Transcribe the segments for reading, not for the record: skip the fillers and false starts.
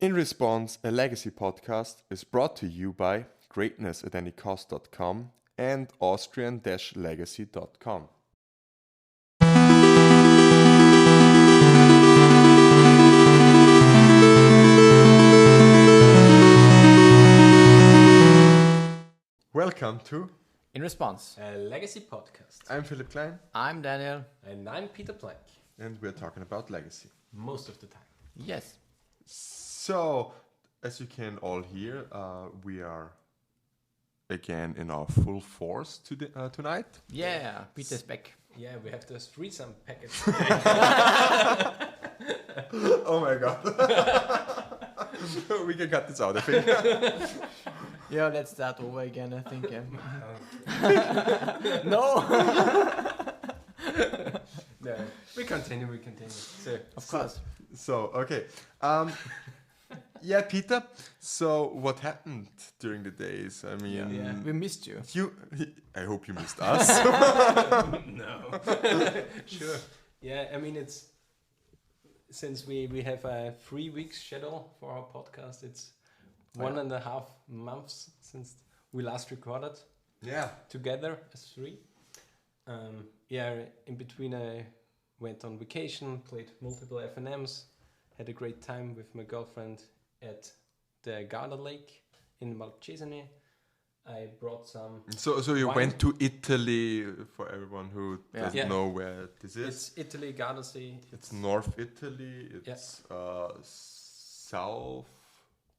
In Response, a legacy podcast is brought to you by greatness@anycost.com and Austrian-legacy.com. Welcome to In Response. A legacy podcast. I'm Philipp Klein, I'm Daniel. And I'm Peter Plank. and we're talking about legacy. Most of the time. Yes. So, as you can all hear, we are again in our full force tonight. Yeah, Peter's back. Yeah, we have this threesome package. Oh my god. We can cut this out, I think. Yeah, let's start over again, I think. No! No, we continue. So, Of course. So, okay. Yeah, Peter. So, what happened during the days? I mean, Yeah, we missed you. I hope you missed us. no. Sure. Yeah, I mean, it's since we have a 3 weeks schedule for our podcast, it's 1.5 months since we last recorded Yeah. together as three. Yeah, in between I went on vacation, played multiple FNMs, had a great time with my girlfriend at the Garda Lake in Malcesine. I brought some. So you wine. went to Italy, for everyone who Yeah. doesn't Yeah. know where this is. It's Italy, Gardasee. It's North Italy. It's south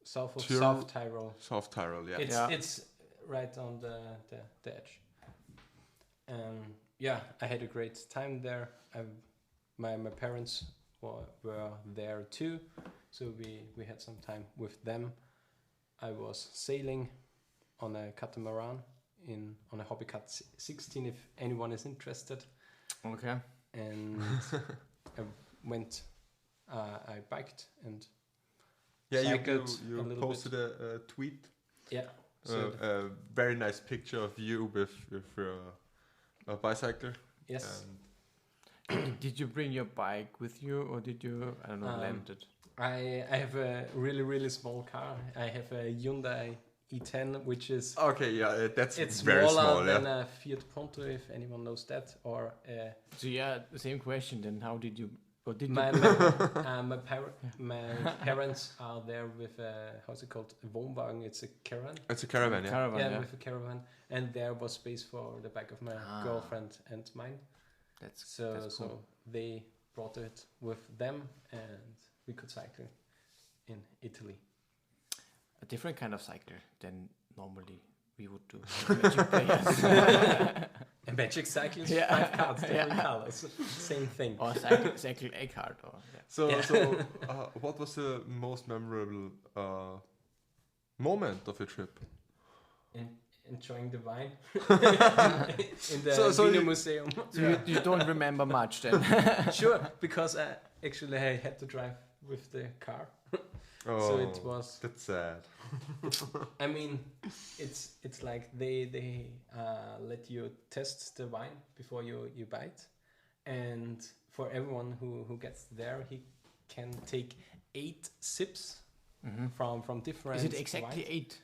South of Tyrol. South Tyrol. South Tyrol. Yeah. It's right on the edge. Yeah, I had a great time there. My parents were there too, so we had some time with them. I was sailing on a catamaran on a Hobbycat 16 if anyone is interested, Okay. and I went. I biked and Yeah, cycled a you little posted a tweet. yeah. So A very nice picture of you with a bicycle. yes. Did you bring your bike with you, or did you, I don't know, lend it? I have a really small car. I have a Hyundai E10, which is Okay, yeah, that's it's very smaller small. than Yeah. a Fiat Punto, if anyone knows that. Or So yeah, the same question then. How did you, or did my you? my parents are there with a, how's it called, a Wohnwagen. It's a caravan. It's a caravan. Yeah. Caravan, Yeah, yeah. with a caravan, and there was space for the back of my girlfriend and mine. That's So cool. they brought it with them, and we could cycle in Italy. A different kind of cycle than normally we would do. Magic players. A magic cycle is Yeah. 5 cards, Yeah. different colors, same thing. Or cycle a card. Or, yeah. So, Yeah. What was the most memorable moment of your trip? Enjoying the wine in the So Wiener you- Museum. So you don't remember much then? Sure, because actually I had to drive with the car, Oh, so it was. That's sad. I mean, it's like they let you test the wine before you buy it, and for everyone who gets there, he can take 8 sips from different. Is it exactly wines. 8?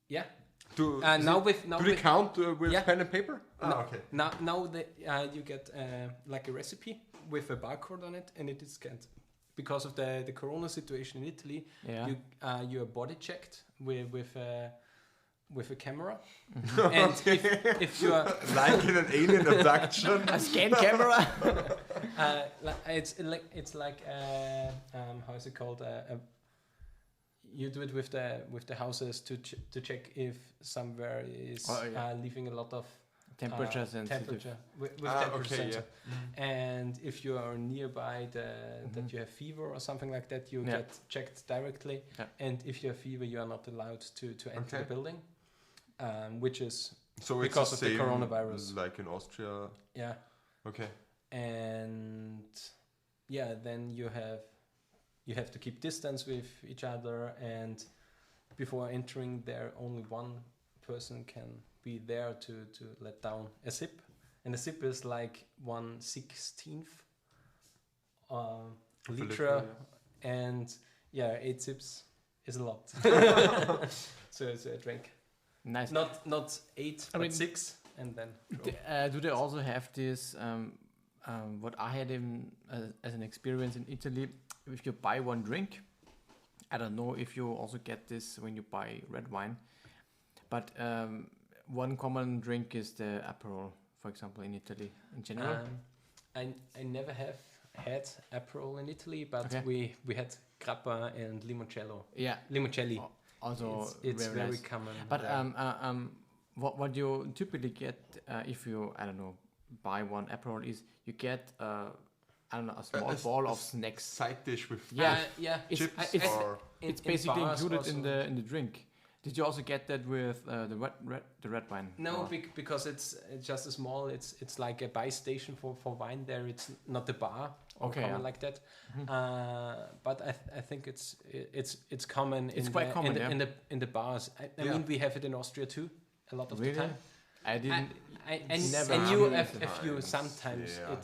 Yeah. Do Now they with count with Yeah. pen and paper? No. Okay. Now you get like a recipe with a barcode on it, and it is scanned. Because of the corona situation in Italy, Yeah. you are body checked with a camera, and if you are Like in an alien abduction. A scan camera? it's like how is it called? You do it with the houses to check if somewhere is leaving a lot of Temperature sensitive. temperature with temperature okay, sensor. And if you are nearby that you have fever or something like that, you get checked directly. Yeah. And if you have fever, you are not allowed to enter Okay. the building, which is So because it's of the same coronavirus. like in Austria. yeah. Okay. And yeah, then you have to keep distance with each other, and before entering there, only one person can be there to let down a sip, and a sip is like 1/16 liter, liter, and 8 sips is a lot. So it's a drink. Nice. Not 8, I but mean, 6, and then. Do they also have this? What I had as an experience in Italy, if you buy one drink, I don't know if you also get this when you buy red wine, but one common drink is the Aperol, for example, in Italy in general. I never have had Aperol in Italy, but Okay. we had grappa and limoncello. Yeah. Limoncelli. Also, It's very nice. common. But there. what you typically get if you buy one Aperol is you get a small ball of snacks. Side dish with yeah. chips it's or it's basically bars included also. in the drink. Did you also get that with the red wine? No, Or- because it's just a small. It's like a buy station for wine. There, it's not a bar. Or Okay, common yeah. like that. But I think it's common. It's quite common, in the bars. I Yeah. mean, we have it in Austria too, a lot of Really? the time. I didn't. And Never you, experienced a few it. sometimes Yeah.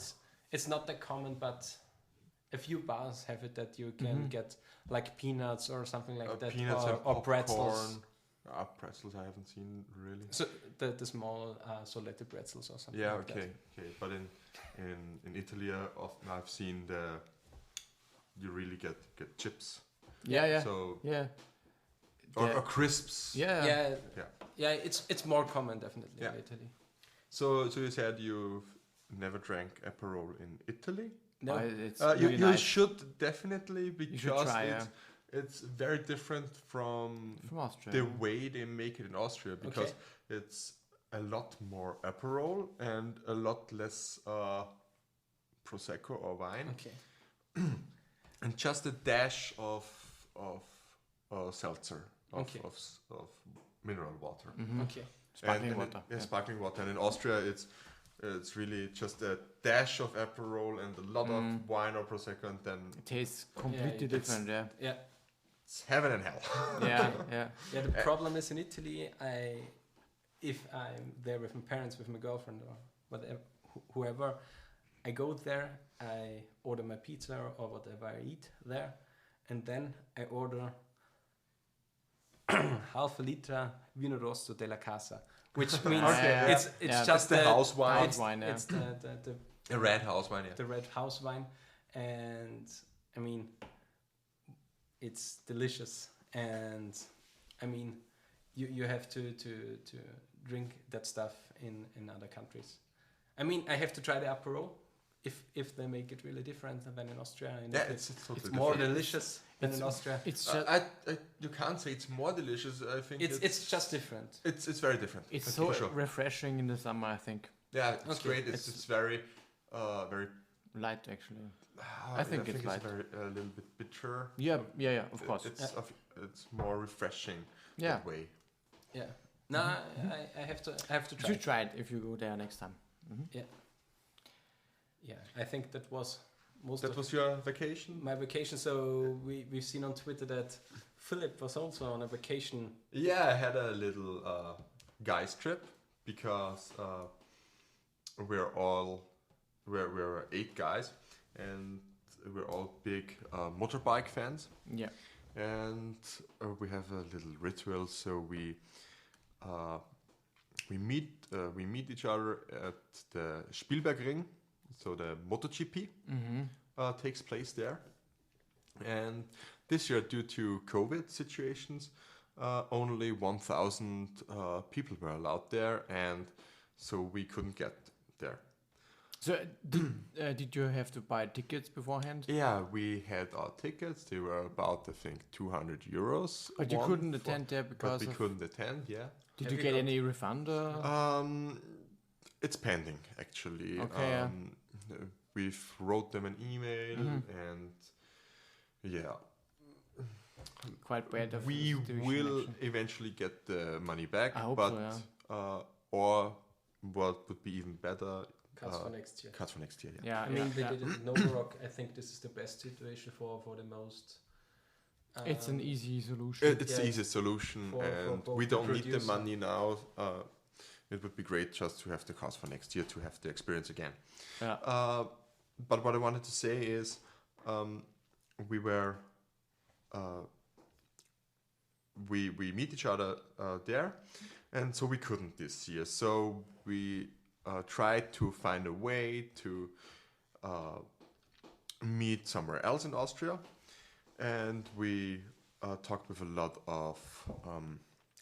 it's not that common, but a few bars have it that you can get like peanuts or something like that, peanuts and or pretzels. popcorn. Pretzels I haven't seen really. So the small solette pretzels or something. Yeah, like okay. But in Italy, often I've seen you really get chips. Yeah. So Yeah. or crisps. That. Yeah. Yeah. It's more common definitely Yeah. in Italy. So you said you've never drank Aperol in Italy. No, It's You really nice. should definitely because try, it's very different from From Austria. the way they make it in Austria because it's a lot more Aperol and a lot less Prosecco or wine okay. and just a dash of seltzer of mineral water. Okay. Sparkling And water. yeah, sparkling water. And in Austria, it's really just a dash of Aperol and a lot of wine or Prosecco, and then It tastes completely it's- different. Yeah. Yeah. it's heaven and hell. Yeah. Yeah. Yeah, the problem is in Italy, if I'm there with my parents, with my girlfriend, or whatever, whoever, I go there, I order my pizza or whatever I eat there, and then I order half a liter Vino Rosso della Casa, which means Okay, it's yeah. just the house wine. House wine, yeah. It's the A red house wine, yeah. the red house wine, and I mean, it's delicious, and I mean, you have to drink that stuff in other countries. I mean, I have to try the Aperol if they make it really different than in Austria. And Yeah, it's totally more different. delicious than in Austria. It's just, You can't say it's more delicious. I think It's just different. it's very different. it's Okay, so for sure. refreshing in the summer. I think Yeah, it's Okay. great. It's very very. light actually. I think it's light. very a little bit bitter. Yeah. Of course. It's more refreshing Yeah. that way. Yeah. No, I have to You try. should try it if you go there next time. Yeah, I think that was most That of was your vacation? my vacation. So we've seen on Twitter that Philipp was also on a vacation. Yeah, I had a little guys trip because we're 8 guys and we're all big motorbike fans. Yeah. And we have a little ritual. So we meet each other at the Spielbergring. So the MotoGP takes place there. And this year, due to COVID situations, only 1,000 people were allowed there, and so we couldn't get there. So did you have to buy tickets beforehand? Yeah, we had our tickets. They were about, I think, 200 euros. But you one couldn't for- attend there But because we of, couldn't attend. Yeah. did Have you you get got- any refund? It's pending actually. Okay, yeah. We've wrote them an email and yeah. Quite bad. Of We situation, will actually. eventually get the money back, I hope but so, or what would be even better, Cuts for next year. cuts for next year. Yeah. Yeah, I mean, they yeah. did it in Novorock. I think this is the best situation for the most. It's an easy solution. It's Yeah. the easiest solution, For and both we don't need the producer. money now. It would be great just to have the cars for next year to have the experience again. Yeah. But what I wanted to say is, we were we meet each other there, and so we couldn't this year. So we tried to find a way to meet somewhere else in Austria, and we talked with a lot of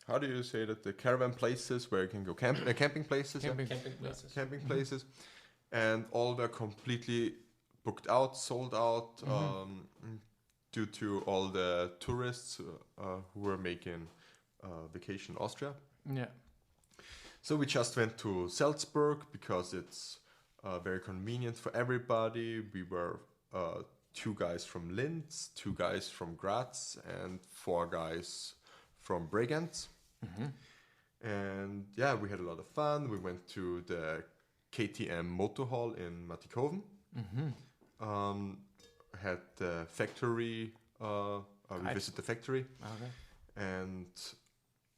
how do you say that, the caravan places where you can go camping places, Camping. camping places, and all were completely booked out, sold out, due to all the tourists who were making vacation in Austria. Yeah. So we just went to Salzburg because it's very convenient for everybody. We were 2 guys from Linz, 2 guys from Graz, and 4 guys from Bregenz. And yeah, we had a lot of fun. We went to the KTM Motor Hall in Mattighofen. Had the factory. We visited the factory. Okay. And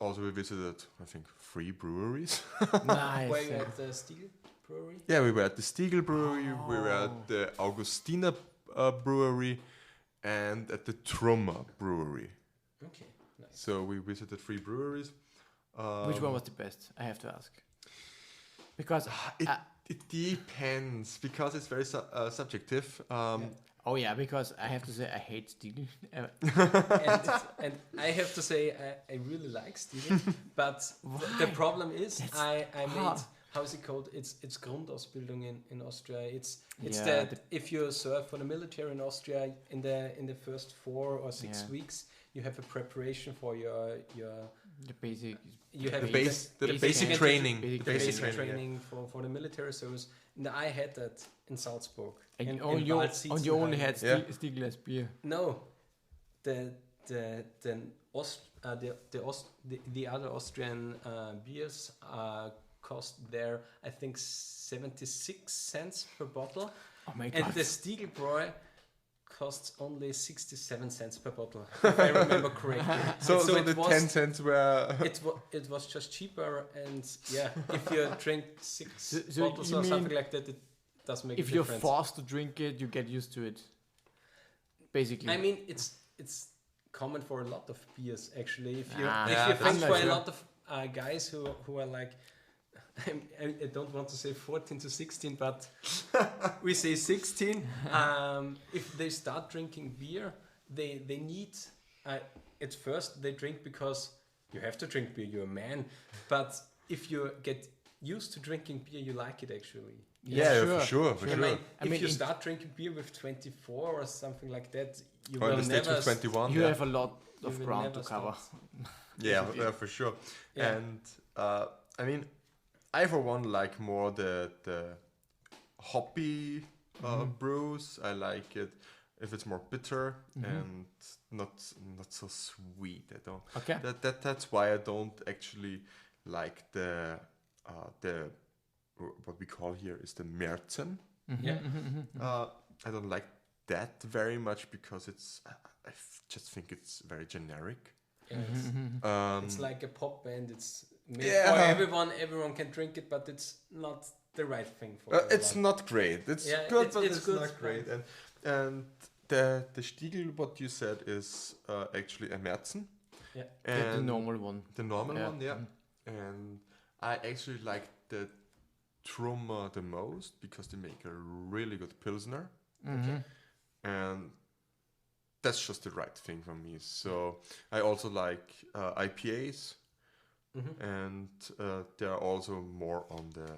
also we visited, I think, 3 breweries. Nice. Were you at the Steel Brewery? Yeah, we were at the Stiegel Brewery, we were at the Augustiner Brewery, and at the Trummer Brewery. Okay, nice. So we visited 3 breweries. Which one was the best? I have to ask. Because It depends, because it's very subjective. oh yeah, because I have to say I hate Steel. and I have to say I really like Steel, but the problem is I made, how is it called? It's Grundausbildung in Austria. It's that if you serve for the military in Austria in the first 4 or 6 weeks, you have a preparation for your the basic. you have the basic training. Basic The basic basic training. training for the military service. And I had that in Salzburg. And in you Waldsietzenheim. only had Yeah. Stiegl as beer. No, the other Austrian beers cost there, I think, 76 cents per bottle, Oh my and god. the Stiegelbräu costs only 67 cents per bottle, if I remember correctly. So it the was, 10 cents were... it was just cheaper, and yeah, if you drink 6 So bottles you or mean something like that, it does make If a you're difference. forced to drink it, you get used to it. Basically. I mean, it's common for a lot of beers actually. If you Yeah, think that's for a true. lot of guys who are like, I don't want to say 14 to 16, but we say 16. If they start drinking beer, they need at first they drink because you have to drink beer. You're a man, but if you get used to drinking beer, you like it actually. Yeah, for sure. I mean, if you start drinking beer with 24 or something like that, you Or in will the States never. with 21. you yeah. have a lot You of will ground to never cover. Yeah, for sure. Yeah. And I mean, I for one like more the hoppy brews. I like it if it's more bitter and not so sweet. I don't. Okay. That's why I don't actually like the what we call here is the Märzen. Yeah. I don't like that very much because I just think it's very generic. Yeah, it's like a pop band. It's made Yeah. for everyone. Everyone can drink it, but it's not the right thing for It's everyone. not great. It's Yeah, good, it's- but it's it's good. not great. And the Stiegel, what you said, is actually a Märzen. Yeah. The And normal one. the normal Yeah. one, yeah. And I actually like the Trummer the most because they make a really good Pilsner. And that's just the right thing for me. So I also like IPAs, and they're also more on the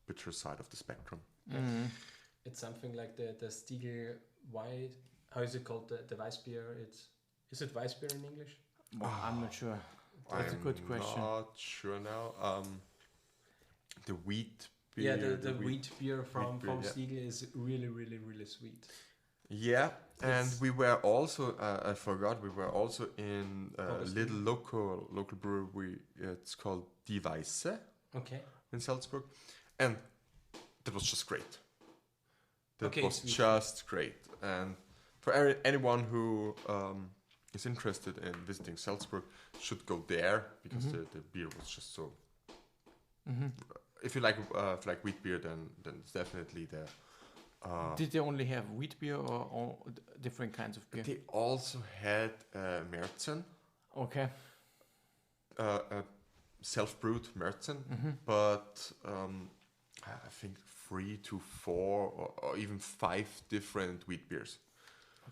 bitter side of the spectrum. It's something like the Stiegel White. How is it called? The Weissbier. Is it Weissbier in English? Well, I'm not sure. That's a good question. I'm not sure now. The wheat beer. Yeah, the wheat beer from beer, yeah. Stiegel is really, really, really sweet. Yeah, and It's- we were also, I forgot, we were also in a Augustine. little local brewery. It's called Die Weisse Okay. in Salzburg. And that was just great. That Okay, was sweet. just great. And for anyone who is interested in visiting Salzburg should go there because the beer was just so... If you like wheat beer, then it's definitely there. Did they only have wheat beer or all different kinds of beer? They also had Märzen. Okay. a self-brewed Märzen, but I think 3 to 4 or even 5 different wheat beers.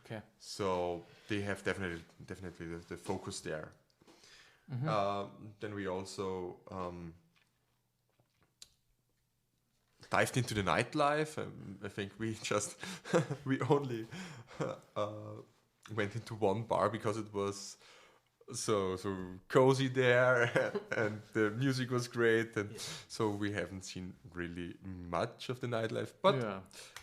Okay. So they have definitely the focus there. Then we also dived into the nightlife. I think we just we only went into one bar because it was so cozy there and the music was great, and so we haven't seen really much of the nightlife, but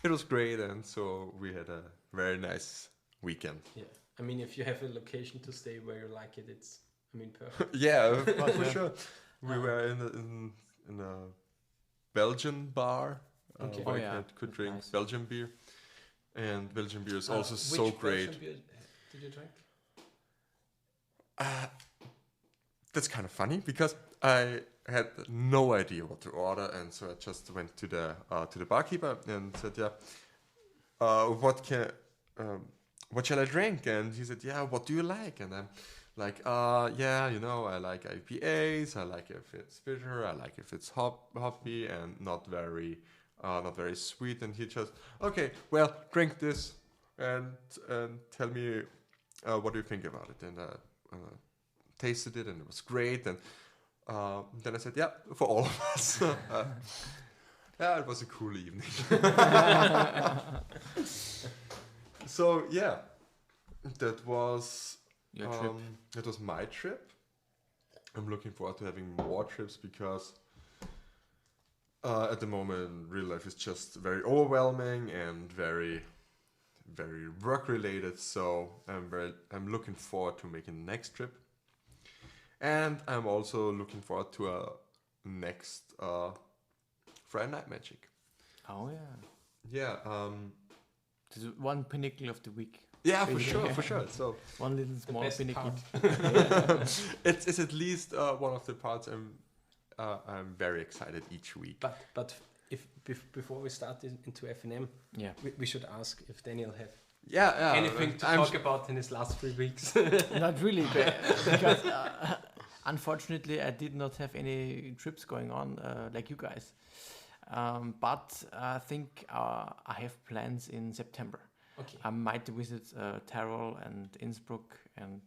it was great, and so we had a very nice weekend. Yeah, I mean, if you have a location to stay where you like it, it's, I mean, perfect. Yeah, for sure. We were in a Belgian bar where you could drink nice. Belgian beer, and Belgian beer is also so which great. Belgian beer did you drink? That's kind of funny because I had no idea what to order, and so I just went to the barkeeper and said, what shall I drink? And he said, what do you like? And I'm like, I like IPAs. I like if it's bitter. I like if it's hoppy and not very sweet. And he just, okay, well, drink this and tell me what do you think about it? And tasted it, and it was great. And then I said, for all of us. It was a cool evening. So that was your trip. That was my trip. I'm looking forward to having more trips because at the moment real life is just very overwhelming and very, very work related. So I'm looking forward to making the next trip, and I'm also looking forward to a next Friday Night Magic. Oh Yeah. This is one pinnacle of the week. Yeah, for sure. So one little small best pinnacle. it's at least one of the parts I'm very excited each week. But if before we start into FNM, we should ask if Daniel have anything to talk about in his last 3 weeks. Not really, because unfortunately I did not have any trips going on like you guys. But I think I have plans in September. Okay. I might visit Tyrol and Innsbruck and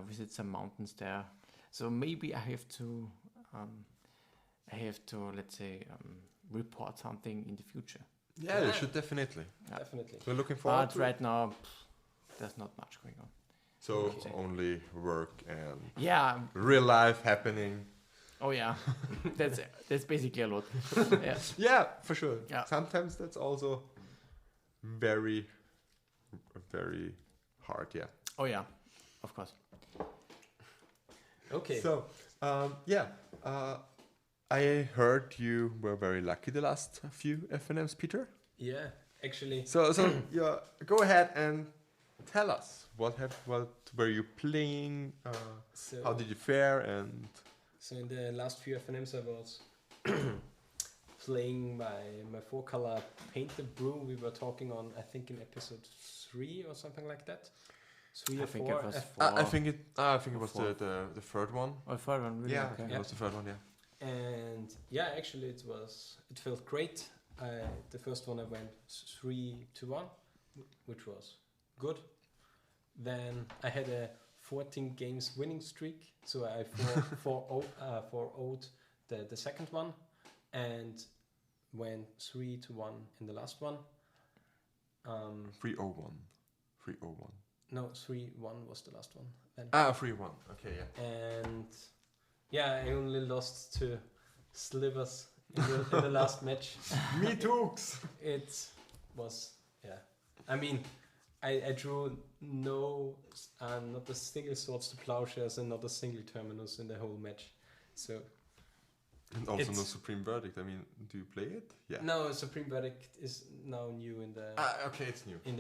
visit some mountains there. So maybe I have to let's say report something in the future. Yeah, you should definitely. Definitely. We're looking forward to right now there's not much going on. So only work and real life happening. Oh yeah, that's basically a lot. Yeah, for sure. Yeah. Sometimes that's also very, very hard. Yeah. Oh yeah, of course. Okay. So, I heard you were very lucky the last few FNMs, Peter. Yeah, actually. So go ahead and tell us what were you playing? How did you fare? And so in the last few FNMs I was playing my 4-color Paint the Brew. We were talking on, I think, in episode 3 or something like that. 3 or 4. It was 4. I think it was the third one. Oh, the third one, really? Yeah, okay. It was the third one. Yeah. And actually it felt great. The first one I went 3-1, which was good. Then I had a 14 games winning streak, so I 4-0'd the second one, and went 3-1 in the last one. 3-0-1. 3-0-1. No, 3-1 was the last one. Then. 3-1. Okay, yeah. And I only lost to Slivers in the last match. Me too. It was I mean, I drew not a single Swords to Plowshares and not a single Terminus in the whole match. So. And also no Supreme Verdict. I mean, do you play it? Yeah. No, Supreme Verdict is now new in the. Okay, it's new. In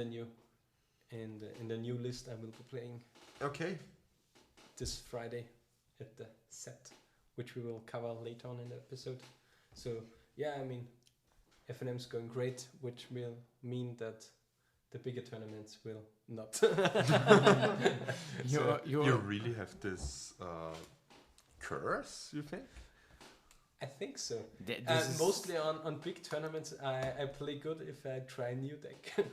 the new list, I will be playing. Okay. This Friday at the set, which we will cover later on in the episode. So I mean, FNM's going great, which will mean that the bigger tournaments will not. You really have this curse, you think? I think so. This is Mostly on big tournaments, I play good if I try new deck.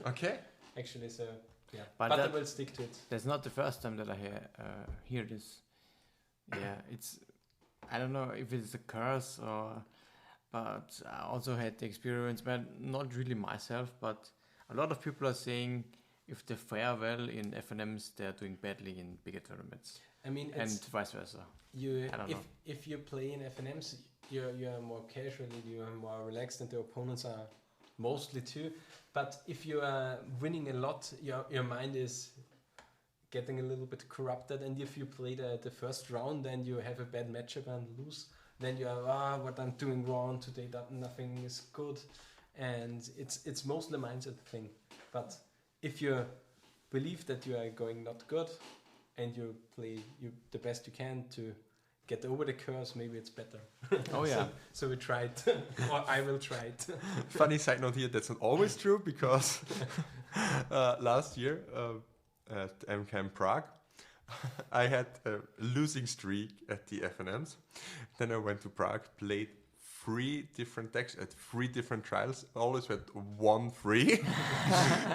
Okay. Actually, so yeah. But But I that- will stick to it. That's not the first time that I hear this. Yeah, it's. I don't know if it's a curse or, but I also had the experience, but not really myself. But a lot of people are saying if they fare well in FNMs, they're doing badly in bigger tournaments, I mean, and it's, vice versa. you I don't know. if you play in FNMs, you're more casually, you're more relaxed, and the opponents are mostly too. But if you are winning a lot, your mind is getting a little bit corrupted, and if you play the first round and you have a bad matchup and lose, then you are what I'm doing wrong today, that nothing is good, and it's mostly a mindset thing. But if you believe that you are going not good and you play the best you can to get over the curse, maybe it's better. Oh yeah. So we tried, or I will try it. Funny side note here, that's not always true because last year at MCAM Prague, I had a losing streak at the FNMs. Then I went to Prague, played 3 different decks at 3 different trials, always went 1-3.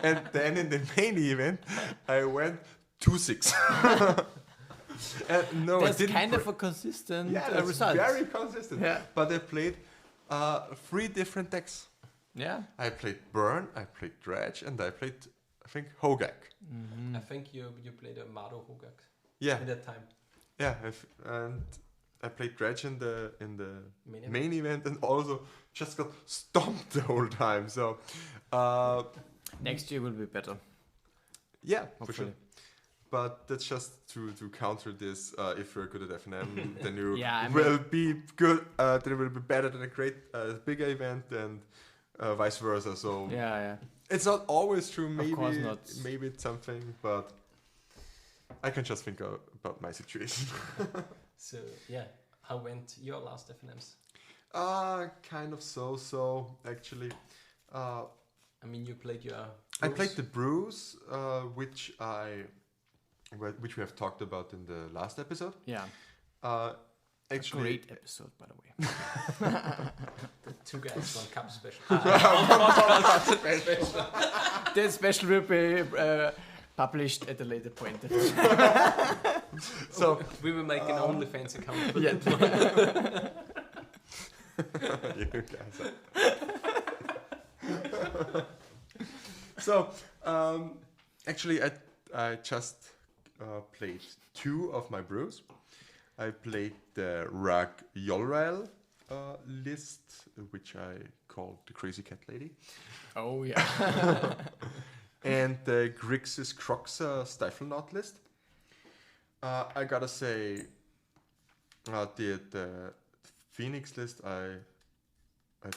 And then in the main event, I went 2-6. No, That's I didn't. kind of a consistent that's result. very consistent. Yeah. But I played 3 different decks. Yeah. I played Burn, I played Dredge, and I played, I think, Hogak. Mm-hmm. I think you played a Mado Hogak Yeah, at that time. yeah, and I played Dredge in the Main event. main event, and also just got stomped the whole time. So, Next year will be better. yeah, for Hopefully. sure. But that's just to counter this. If you're good at FNM, then you Yeah, I will be good. Then it will be better than a great bigger event, and vice versa. So Yeah. it's not always true. Maybe course not. maybe it's something, but I can just think about my situation. So yeah, how went your last FNMs? Kind of so actually. I mean, you played your. I played the brews, which we have talked about in the last episode. Yeah. Actually, Great episode, by the way. The 2 guys, 1 cup special. This special will be published at a later point. so We will make an OnlyFans account. For Yeah. you guys so actually, I just played 2 of my brews. I played the Rag Yolrael list, which I called the Crazy Cat Lady, Oh yeah. and the Grixis Croxa Stifle Knot list. I gotta say, the Phoenix list I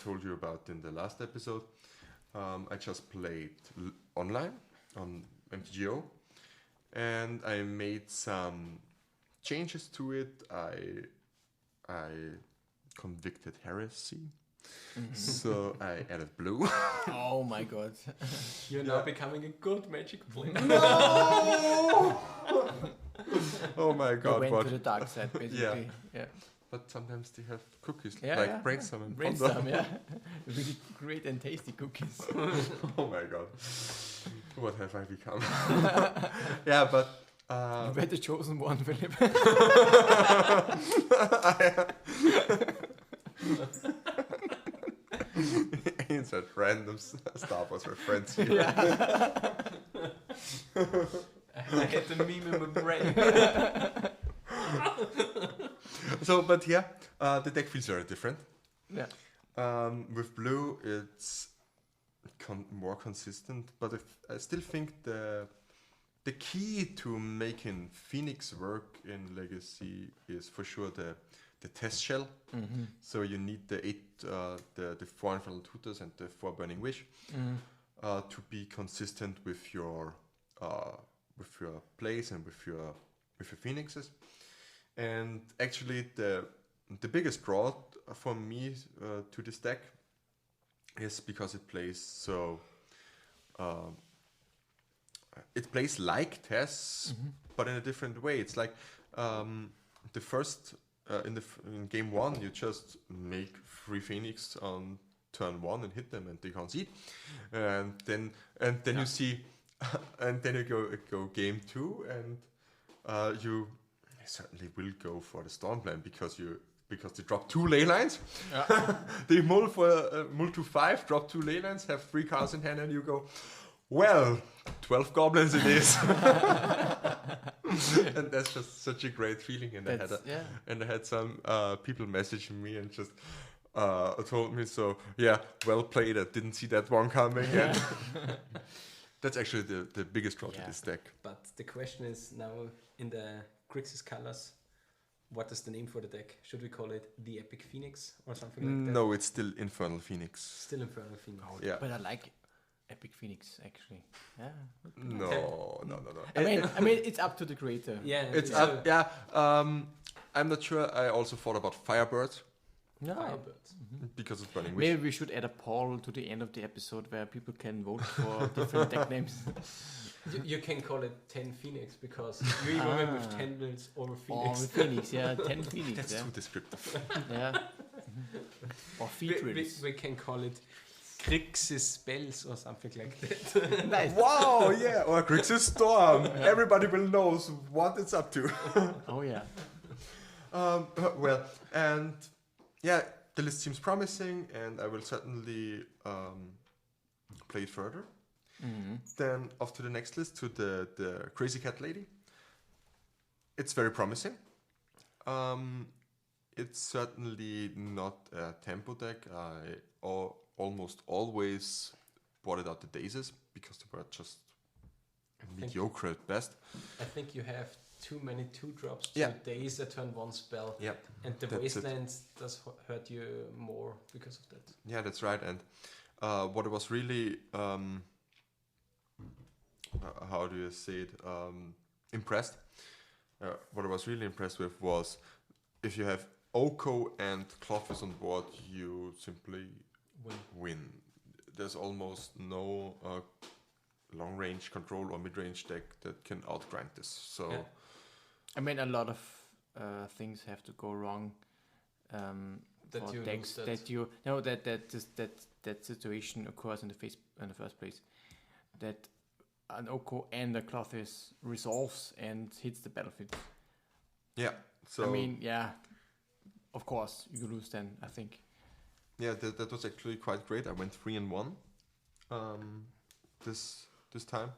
told you about in the last episode. I just played online on MTGO, and I made some changes to it. I convicted heresy, so I added blue. Oh my god. You're now becoming a good Magic player. Oh my We god! went What? to the dark side, basically. Yeah. But sometimes they have cookies, Yeah, like yeah. brainstorm and Brainstorm, Ponder. yeah. Really great and tasty cookies. Oh my god! What have I become? Yeah, but You were the chosen one, Philipp. insert random Star Wars reference here. Yeah. I had the meme in my brain. So, but yeah, the deck feels very different. Yeah. With blue, it's more consistent, but I still think the key to making Phoenix work in Legacy is for sure the test shell. Mm-hmm. So you need the 4 Infernal Tutors and the 4 Burning Wish to be consistent with your plays and with your Phoenixes. And actually, the biggest draw for me to this deck is because it plays so. It plays like Tess, but in a different way. It's like the first in game 1 you just make 3 Phoenix on turn 1 and hit them and they can't see, and then you see, and then you go game 2 and you certainly will go for the storm plan because they drop 2 ley lines. Yeah. They mull to 5, drop 2 ley lines, have 3 cards in hand, and you go, well, 12 goblins it is. And that's just such a great feeling. And I had some people messaging me and just told me, so yeah, well played. I didn't see that one coming. And that's actually the biggest draw to this deck. But the question is now, in the Grixis colors, what is the name for the deck? Should we call it the Epic Phoenix or something like that? No, it's still Infernal Phoenix. Still Infernal Phoenix. Oh, yeah. But I like Epic Phoenix actually. Yeah. No. I mean, it's up to the creator. Yeah, It's up. Yeah. I'm not sure. I also thought about Firebird No. Firebirds. because of Burning Wish. Maybe we should add a poll to the end of the episode where people can vote for different deck names. You can call it 10 Phoenix because you even went with 10 bills over Phoenix. Or with Phoenix, yeah, 10 Phoenix. That's yeah. too descriptive. Yeah. Or features. We can call it Grixis Spells or something like that. Nice. Wow, yeah. Or Grixis Storm. Everybody will know what it's up to. Oh yeah. Well, and yeah, the list seems promising, and I will certainly play it further. Mm-hmm. Then off to the next list, to the Crazy Cat Lady. It's very promising. It's certainly not a tempo deck. I almost always bought it out the Dazes because they were just mediocre at best. I think you have too many 2-drops to Yeah. daze a turn 1 spell. Yeah, And the that's Wastelands does hurt you more because of that. yeah, that's right. And what I was really, how do you say it, impressed. What I was really impressed with was if you have Oko and Clothis on board, you simply win. There's almost no long-range control or mid-range deck that can outgrind this. So, Yeah. I mean, a lot of things have to go wrong. That for you decks lose that you know that situation occurs in the first place. That an Oko and a Clothis resolves and hits the battlefield. yeah. So I mean, yeah, of course you lose then. I think. yeah, that was actually quite great. I went 3-1 this time.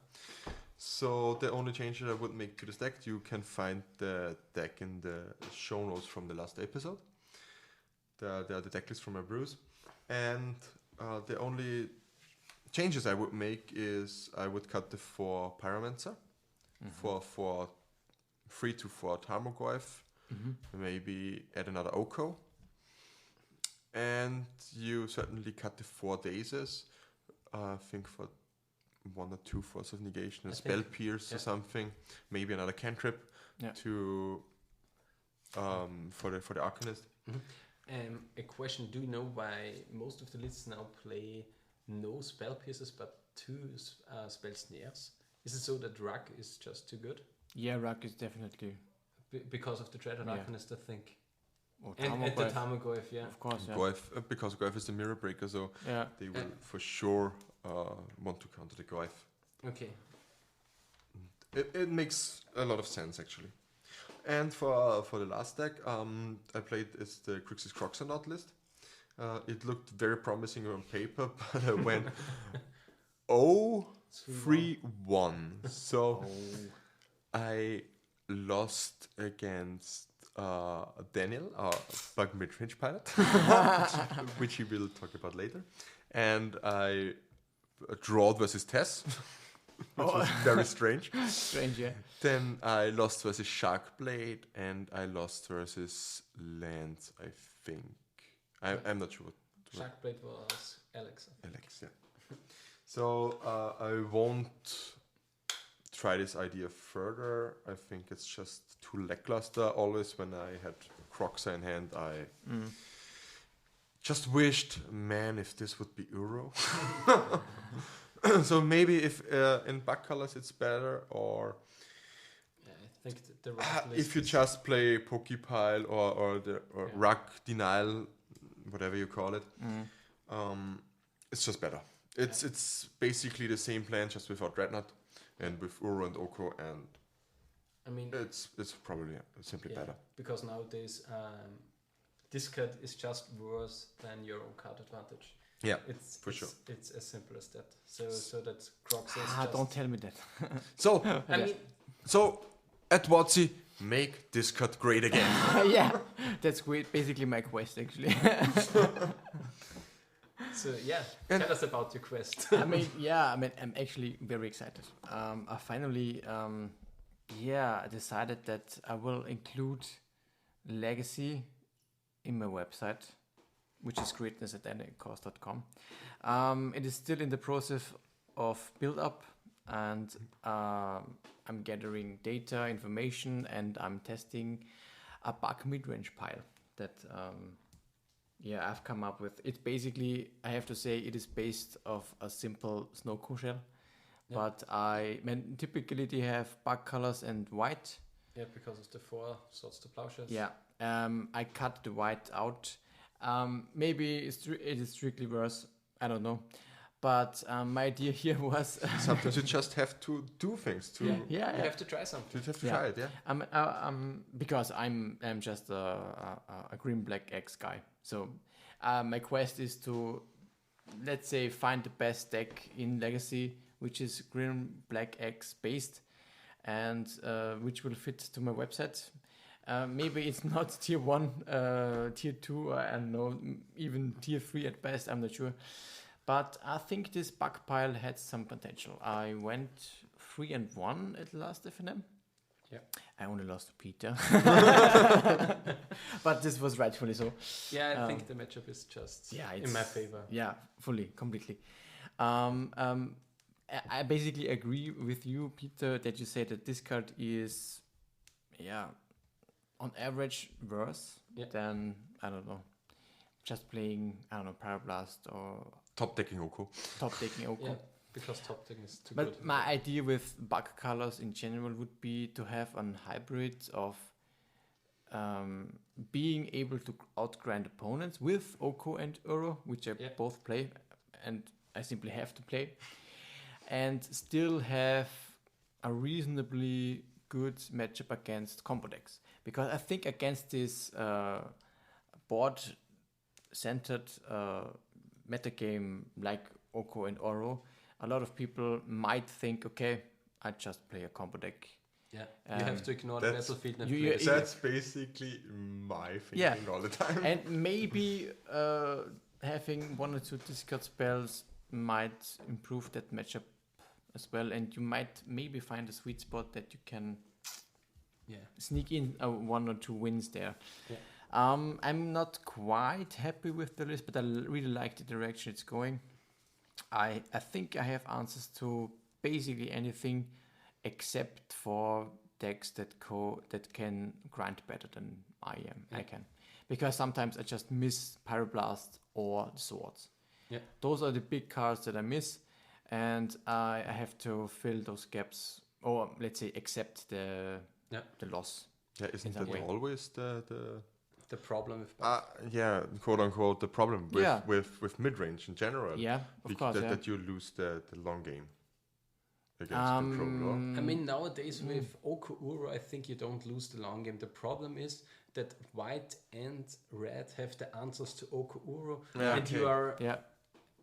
So the only change that I would make to this deck, you can find the deck in the show notes from the last episode. The deck list from my brews. And the only changes I would make is I would cut the 4 Pyromancer for 3 to 4 Tarmogoyf, maybe add another Oko. And you certainly cut the 4 Dazes, I think for 1 or 2 Force of Negation, a Spell Pierce or something, maybe another cantrip to for the Arcanist. A question: do you know why most of the lists now play no Spell Pierces but 2 Spell Snares? Is it so that Rug is just too good? Yeah, Rug is definitely Because of the Dreaded Arcanist, I think. or And the Tarmogoyf, yeah. of course. Yeah. Goyf, because Goyf is the mirror breaker, so Yeah. they will for sure want to counter the Goyf. Okay. It makes a lot of sense actually. And for the last deck, I played is the Grixis Croxanaut list. It looked very promising on paper, but I went 0-3-1. So I lost against Daniel, our bug mid-range pilot, which he will talk about later. And I drawed versus Tess, which was very strange. Strange, yeah. Then I lost versus Sharkblade, and I lost versus Lance, I think. I'm not sure. Sharkblade was Alex. Alex, yeah. So I won't try this idea further. I think it's just too lackluster. Always when I had Croxa in hand, I just wished, man, if this would be Uro. So maybe if in bug colors it's better, or think the right list if you is- just play Pokepile or Rug Denial, whatever you call it, it's just better. It's basically the same plan, just without Dreadnought and with Uro and Oko, and I mean, it's probably simply better. because nowadays discard is just worse than your own card advantage. Yeah, It's for sure. It's as simple as that. So that Crocs is just... Don't tell me that. So I mean, at WotC, make discard great again. Yeah, that's great. Basically my quest, actually. so yeah, And- tell us about your quest. I'm actually very excited. I finally, decided that I will include Legacy in my website, which is greatness@anycost.com. It is still in the process of build up, and I'm gathering data, information, and I'm testing a bug mid-range pile that I've come up with. It's basically, I have to say, it is based off a simple snow cone shell, but typically they have bug colors and white. Yeah, because of the 4 swords to plowshares. Yeah, I cut the white out. Maybe it is strictly worse. I don't know. But my idea here was Sometimes you just have to do things to. You have to try something. You have to try it, because I'm just a green black X guy. So my quest is to, let's say, find the best deck in Legacy, which is green black X based, and which will fit to my website. Maybe it's not tier 1, tier 2, I don't know, even tier 3 at best, I'm not sure. But I think this bug pile had some potential. I went 3-1 at last FNM. Yeah. I only lost to Peter. But this was rightfully so. Yeah, I think the matchup is just in my favor. Yeah, fully, completely. I basically agree with you, Peter, that you say that this card is, on average worse than, I don't know, just playing, Pyroblast or Top decking Oko. top decking Oko. Yeah, because top deck is too But good. my idea with bug colors in general would be to have a hybrid of being able to outgrind opponents with Oko and Uro, which I both play, and I simply have to play, and still have a reasonably good matchup against combo decks. Because I think against this board-centered metagame like Oko and Oro, a lot of people might think, okay, I just play a combo deck. Yeah, you have to ignore the that's- battlefield and you- play. That's basically my thinking all the time. And maybe having 1 or 2 discard spells might improve that matchup as well, and you might maybe find a sweet spot that you can sneak in 1 or 2 wins there. Yeah. I'm not quite happy with the list, but I really like the direction it's going. I think I have answers to basically anything except for decks that can grind better than I am. Yeah. I can, because sometimes I just miss Pyroblast or the swords. Yeah. Those are the big cards that I miss, and I have to fill those gaps, or let's say accept the loss. Yeah, isn't in some that way. always the problem with quote unquote the problem with mid range in general? Yeah, of course. That you lose the long game against the pro. No? I mean, nowadays with Oko Uro, I think you don't lose the long game. The problem is that white and red have the answers to Oko Uro, and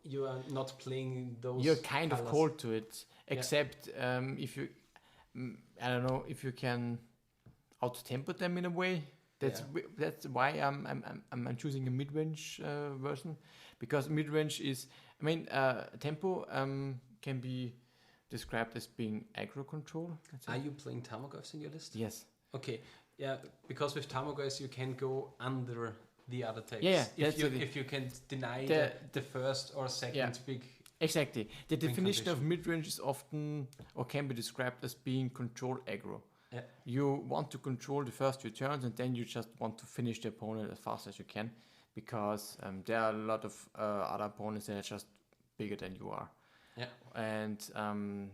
you are not playing those. You're kind of colours. cold to it, except if you, I don't know, if you can out-tempo them in a way. That's why I'm choosing a mid-range version, because mid-range is, tempo can be described as being aggro control. Are you playing Tamagotchis in your list? Yes. Okay. Yeah, because with Tamagotchis you can go under the other text. Yeah, if you can deny the first or second big. Exactly. The definition condition. of mid-range is often, or can be described as being control aggro. Yeah. You want to control the first few turns, and then you just want to finish the opponent as fast as you can, because there are a lot of other opponents that are just bigger than you are. Yeah. And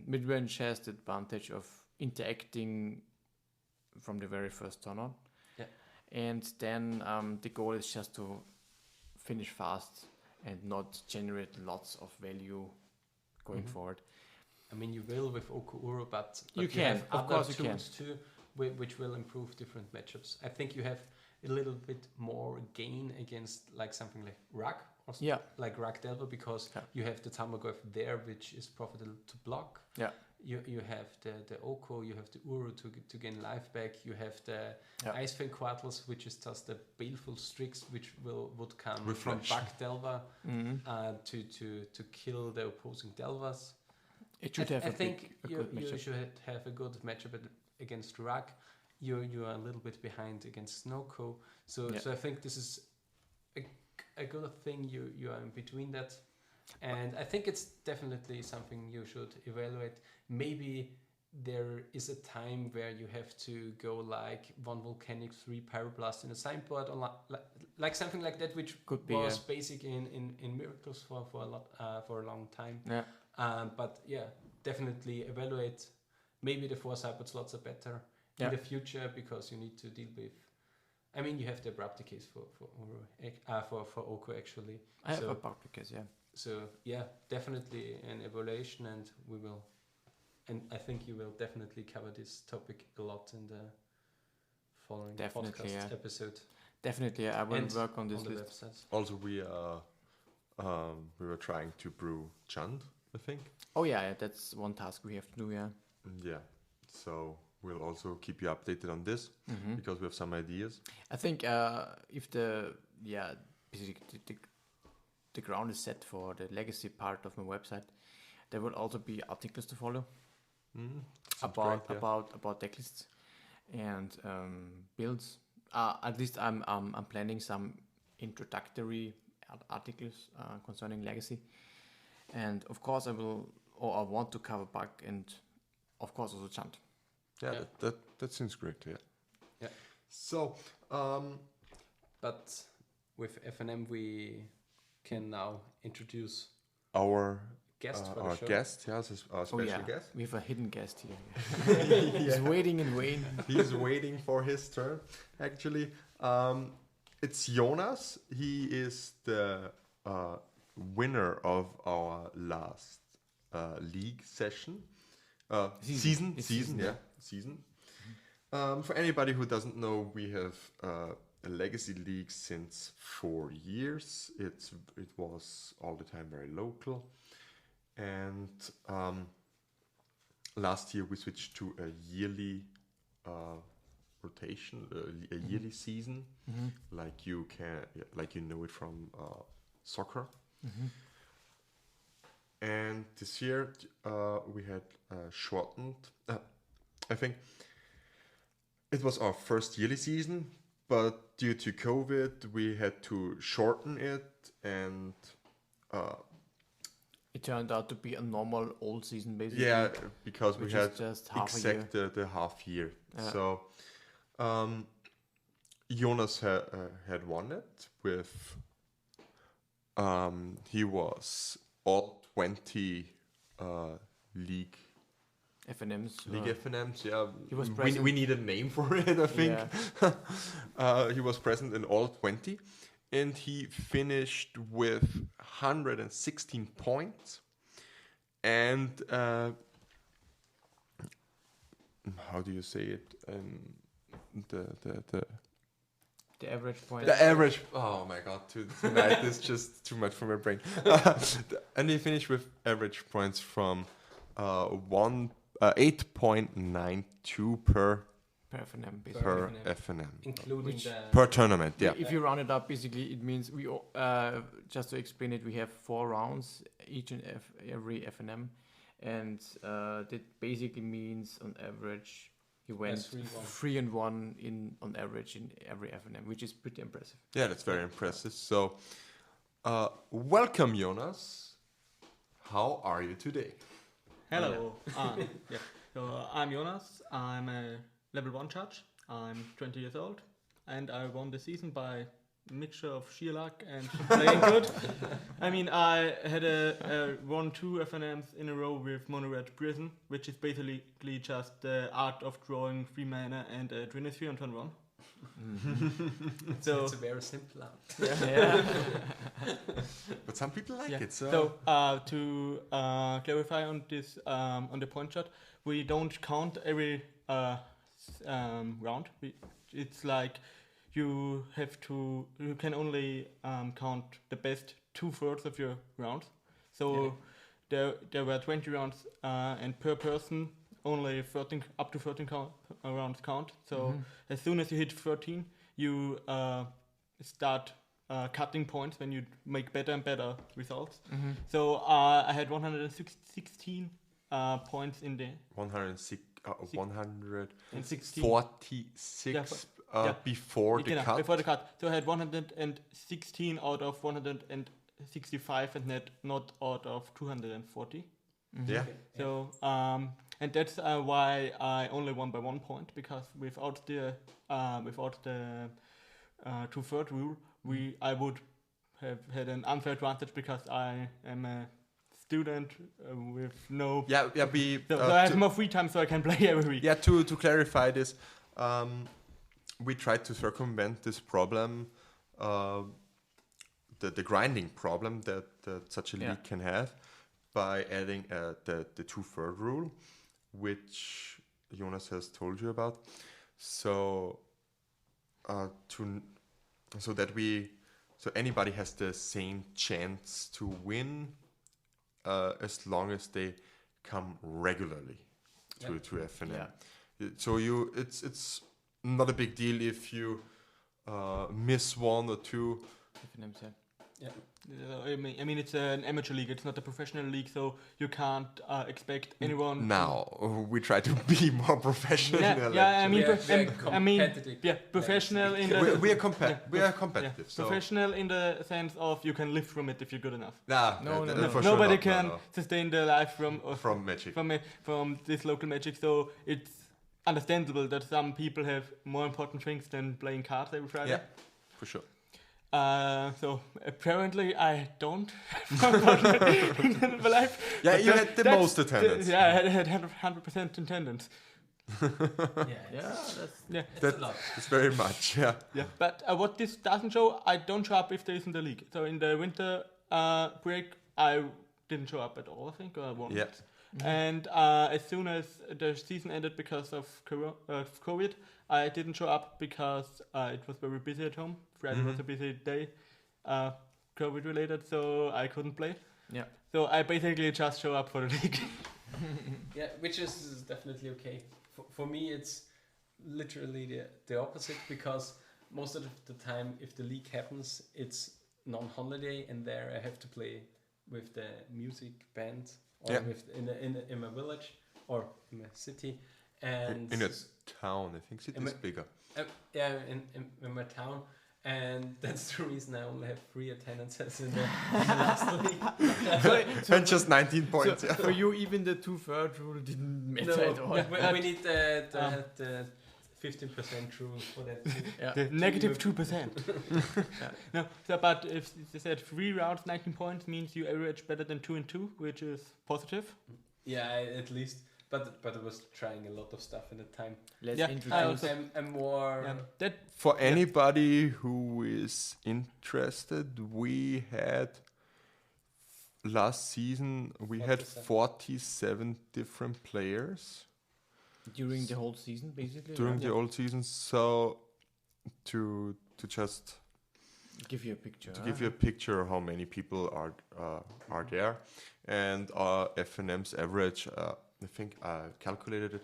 mid-range has the advantage of interacting from the very first turn on. Yeah. And then the goal is just to finish fast and not generate lots of value going forward. I mean, you will with Oko Uro, but You can, have of other course you can. tools too, which will improve different matchups. I think you have a little bit more gain against like something like Rak or Yeah. like Rak Delver, because Yeah. you have the Tamagotchi there, which is profitable to block. Yeah. You have the Oko, you have the Uro to gain life back. You have the Ice Fang Quartles, which is just the baleful Strix, which would come from Refresh. Bug Delver to kill the opposing Delvers. It should have I a think good you matchup. should have a good matchup against Rak. You are a little bit behind against Snowco, so I think this is a good thing. You are in between that, and I think it's definitely something you should evaluate. Maybe there is a time where you have to go like 1 Volcanic, 3 Pyroblast in a sideboard, or like something like that, which Could be, was basic in Miracles for a long time. Yeah. But yeah, definitely evaluate. Maybe the 4 sideboard slots are better in the future, because you need to deal with. I mean, you have the Abrupt case for Oko actually. I have a Abrupt case, yeah. So yeah, definitely an evaluation, and we will. And I think you will definitely cover this topic a lot in the following podcast episode. Definitely, I will And work on this the list. websites. Also, we were trying to brew Chand, I think. Oh yeah, that's one task we have to do, yeah. Yeah. So we'll also keep you updated on this because we have some ideas. I think if basically the ground is set for the legacy part of my website, there will also be articles to follow about decklists and builds. At least I'm planning some introductory articles concerning legacy, and of course I want to cover bug and of course also Chant. Yeah, that seems great. Yeah. So, but with FNM we can now introduce our guest for the our show. guest, yes, our special guest. We have a hidden guest here. He's waiting in vain. He's waiting for his turn. Actually, it's Jonas. He is the winner of our last league session. Season. For anybody who doesn't know, we have a legacy league since 4 years. It was all the time very local, and last year we switched to a yearly rotation, a yearly season, like you know it from soccer. And this year we had shortened. I think it was our first yearly season, but due to COVID, we had to shorten it, and it turned out to be a normal old season, basically. Yeah, because we had just half a year. the half year. So Jonas had won it with. He was all 20 league FNMs. FNMs, yeah. He was we need a name for it, I think. Yeah. He was present in all 20, and he finished with 116 points. And how do you say it? The average point. The average. Oh my god! Tonight is just too much for my brain. And he finished with average points from 8.92 per FNM, basically. per FNM, including per tournament. Yeah. If you round it up, basically it means we just to explain it, we have 4 rounds each in every FNM, and that basically means on average he went 3-1 on average in every FNM, which is pretty impressive. Yeah, that's very impressive. So, welcome, Jonas. How are you today? Hello. So I'm Jonas. I'm a level 1 judge. I'm 20 years old, and I won the season by mixture of sheer luck and playing good. I mean, I had won 2 FNMs in a row with Mono Red Prison, which is basically just the art of drawing 3 mana and a Trinisphere on turn 1. So it's a very simple art. Yeah. But some people like it. So to clarify on this, on the point shot, we don't count every round. It's like you can only count the best 2/3 of your rounds. So there were 20 rounds, and per person only 13 up to 13 rounds count. So as soon as you hit 13, you start cutting points when you make better and better results. So I had 116 points in the 146 before the cut. Before the cut. So I had 116 out of 165 and not out of 240. Yeah. So and that's why I only won by 1 point, because without the 2/3 rule, I would have had an unfair advantage, because I am a student with no. So I have more free time, so I can play every week. Yeah, to clarify this, we tried to circumvent this problem, the grinding problem that such a league can have, by adding the 2/3 rule, which Jonas has told you about. So so anybody has the same chance to win, as long as they come regularly to FNM. Yeah. So it's not a big deal if you miss 1 or 2. FNMs, yeah. Yeah. I mean, it's an amateur league. It's not a professional league, so you can't expect anyone. Now we try to be more professional. Professional in the. We are competitive. So. Professional in the sense of you can live from it if you're good enough. No. Nobody can sustain their life from Magic. From this local Magic. So it's understandable that some people have more important things than playing cards every Friday. Yeah, for sure. So apparently I don't in my life. Yeah, you had the most attendance. I had 100% attendance. That's very much. Yeah. But what this doesn't show, I don't show up if there isn't a league. So in the winter break, I didn't show up at all, I think, or once. Yeah. And as soon as the season ended because of COVID, I didn't show up because it was very busy at home. Friday was a busy day, COVID related, so I couldn't play. Yeah. So I basically just show up for the league. Yeah, which is definitely okay. For me, it's literally the opposite, because most of the time, if the league happens, it's non-holiday, and there I have to play with the music band, or in my village or in my city, and in a town. I think city is bigger. In my town. And that's the reason I only have 3 attendances in the last league. And just 19 points. So for you, even the 2/3 rule didn't matter at all. We need the 15% rule for that. The negative 2%. No, but if they said 3 rounds, 19 points means you average better than 2 and 2, which is positive. Yeah, at least. But I was trying a lot of stuff at the time. Let's introduce. I'm more. For anybody who is interested, we had last season we had 47 different players during the whole season, basically. During the whole season, so to just give you a picture. Give you a picture of how many people are there, and our FNM's average. I think I calculated it.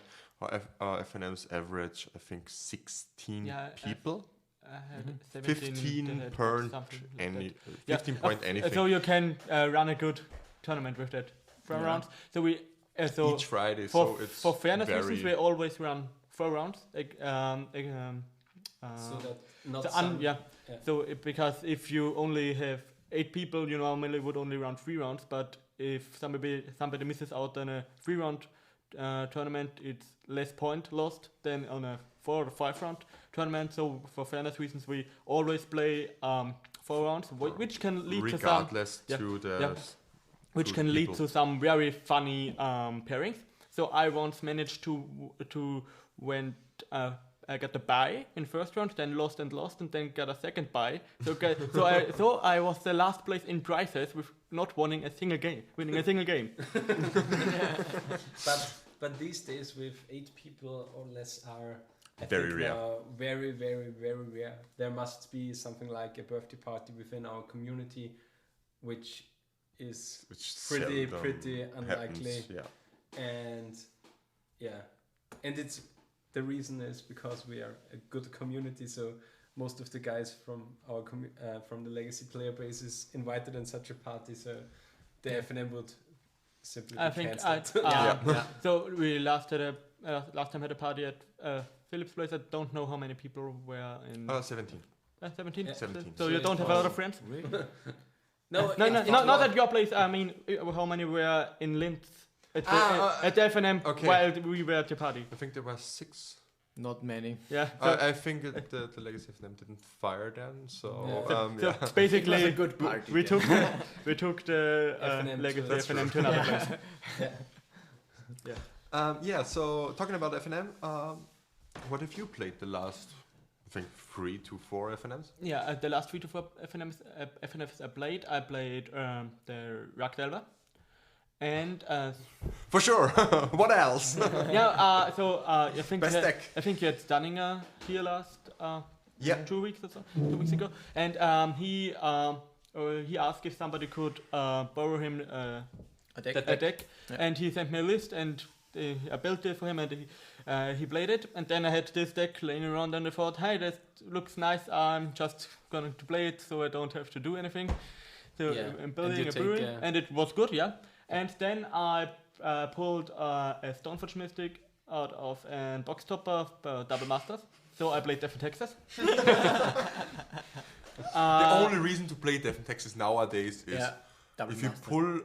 Our FNM's average, I think, 16 people. I had 15 per any 15 point anything. So you can run a good tournament with that 4 rounds. So we each Friday. For it's for fairness reasons, we always run 4 rounds. So because if you only have 8 people, you normally would only run 3 rounds. But if somebody misses out on a 3-round tournament, it's less point lost than on a 4 or 5 round tournament. So for fairness reasons, we always play 4 rounds, which can lead regardless to to the which to can the lead people. to some very funny pairings. So I once managed to when I got the bye in first round, then lost, and then got a second bye. So I was the last place in prizes with not winning a single game. But these days with 8 people or less are Very rare. now very, very, very rare. There must be something like a birthday party within our community, which is pretty unlikely. Happens, yeah. And it's the reason is because we are a good community. So most of the guys from our from the Legacy player base is invited in such a party. So the FNM would simply I be think cancelled. so we last time had a party at Philipp's place. I don't know how many people were in 17. 17. Yeah. 17. So you don't have a lot of friends. Really? No, Not at your place. I mean, how many were in Linz at the FNM okay. while we were at the party? I think there were 6. Not many. Yeah. I think the Legacy of them didn't fire then, so So basically, It was a good party we then. took the FNM Legacy That's FNM to true. another place. So talking about FNM, what have you played the last, I think, 3 to 4 FNMs? Yeah, the last 3 to 4 FNFs I played the Rakdelva. And For sure. What else? I think Best deck. I think you had Stunninger here last 2 weeks or so, 2 weeks ago, and he asked if somebody could borrow him A deck. a deck, Yeah. and he sent me a list, and I built it for him, and he played it, and then I had this deck laying around, and I thought, hey, that looks nice. I'm just going to play it, so I don't have to do anything. So Yeah. I'm And building you a take, brewery, and it was good, yeah. And then I pulled a Stoneforge Mystic out of a box topper Double Masters. So I played Death in Texas. The only reason to play Death in Texas nowadays is if you pull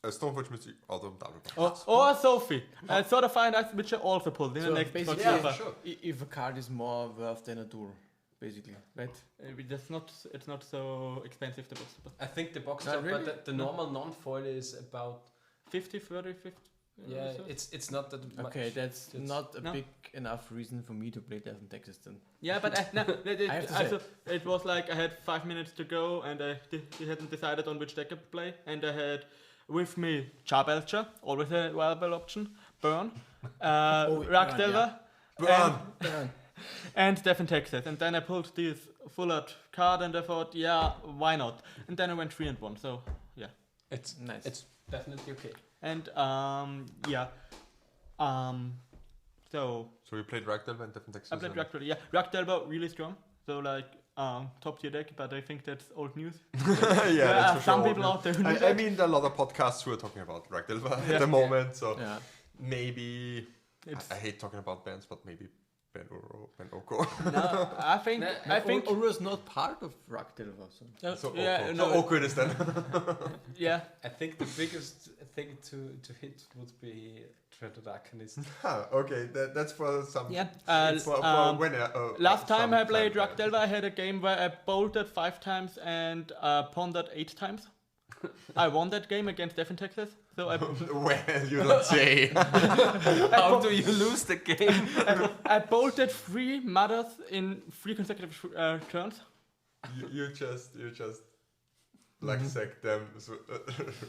a Stoneforge Mystic out of Double Masters. Or Sophie. Sort of fine, which I also pulled in So the next box basically, topper. sure. If a card is more worth than a duel, basically, right? It's not so expensive, the box topper. I think the box Not top, really? but the normal non-foil is about 50, 30, 50. yeah. So. It's not that much. Okay, that's It's- not a no. big enough reason for me to play Death in Texas then. Yeah, but have to say. it was like I had 5 minutes to go, and I hadn't decided on which deck to play, and I had with me Charbelcher, always a viable option, Burn, Rakdelva, Burn! and Death in Texas, and then I pulled this full art card, and I thought, yeah, why not? And then I went 3-1, so yeah, It's Nice. It's definitely okay. and so So you played Rakdelva and Death in Texas? I played and- Rakdelva. Yeah, Rakdelva really strong. So like top tier deck, but I think that's old news. Yeah, There that's are for some sure. people out there who know I that. mean, there are a lot of podcasts who are talking about Rakdelva Yeah. at the moment, so Yeah. maybe... It's, I hate talking about bands, but maybe Ben Oko. no, I think Oro is not part of Rakdelva, so. So yeah, Oko. no, So Oko it is then. yeah. I think the biggest thing to hit would be Dreaded Arcanist. Okay, that's for some... Yeah. For when, Last time I some played time. Rakdelva, I had a game where I bolted 5 times and pondered 8 times. I won that game against Death in Texas. So I Well, you don't say. How do you lose the game? I bolted 3 mothers in 3 consecutive turns. you just like sack them so,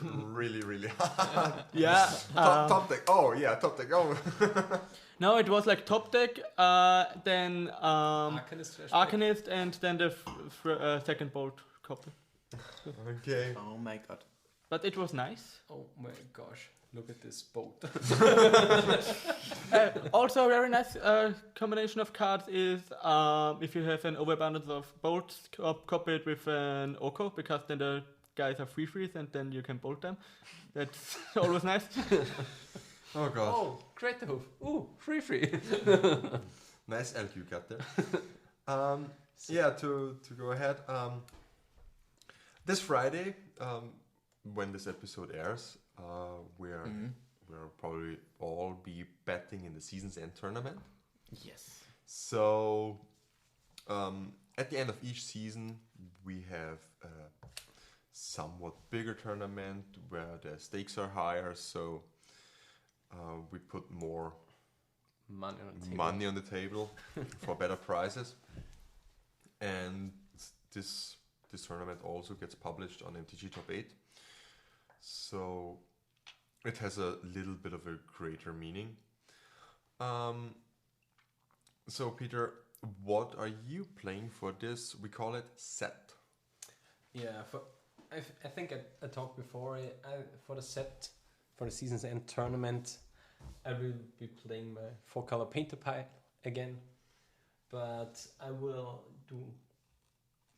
really, really hard. Yeah. Top deck. Oh, yeah, top deck. Oh. No, it was like top deck, then Arcanist, Arcanist, and then the second bolt copy. Okay. Oh my god. But it was nice. Oh my gosh, look at this boat. Also, a very nice combination of cards is if you have an overabundance of bolts, copy it with an Oko, because then the guys are free freeze and then you can bolt them. That's always nice. Oh, God. Oh, great move. Ooh, free. Nice elk you got there. Yeah, to go ahead. This Friday, when this episode airs, we'll probably all be betting in the season's end tournament. Yes. So at the end of each season, we have a somewhat bigger tournament where the stakes are higher. So we put more money on the table for better prizes, and this tournament also gets published on MTG Top 8. So it has a little bit of a greater meaning. So Peter, what are you playing for this? We call it set. Yeah, I think I talked before. For the set, for the season's end tournament, I will be playing my 4-color painter pile again, but I will do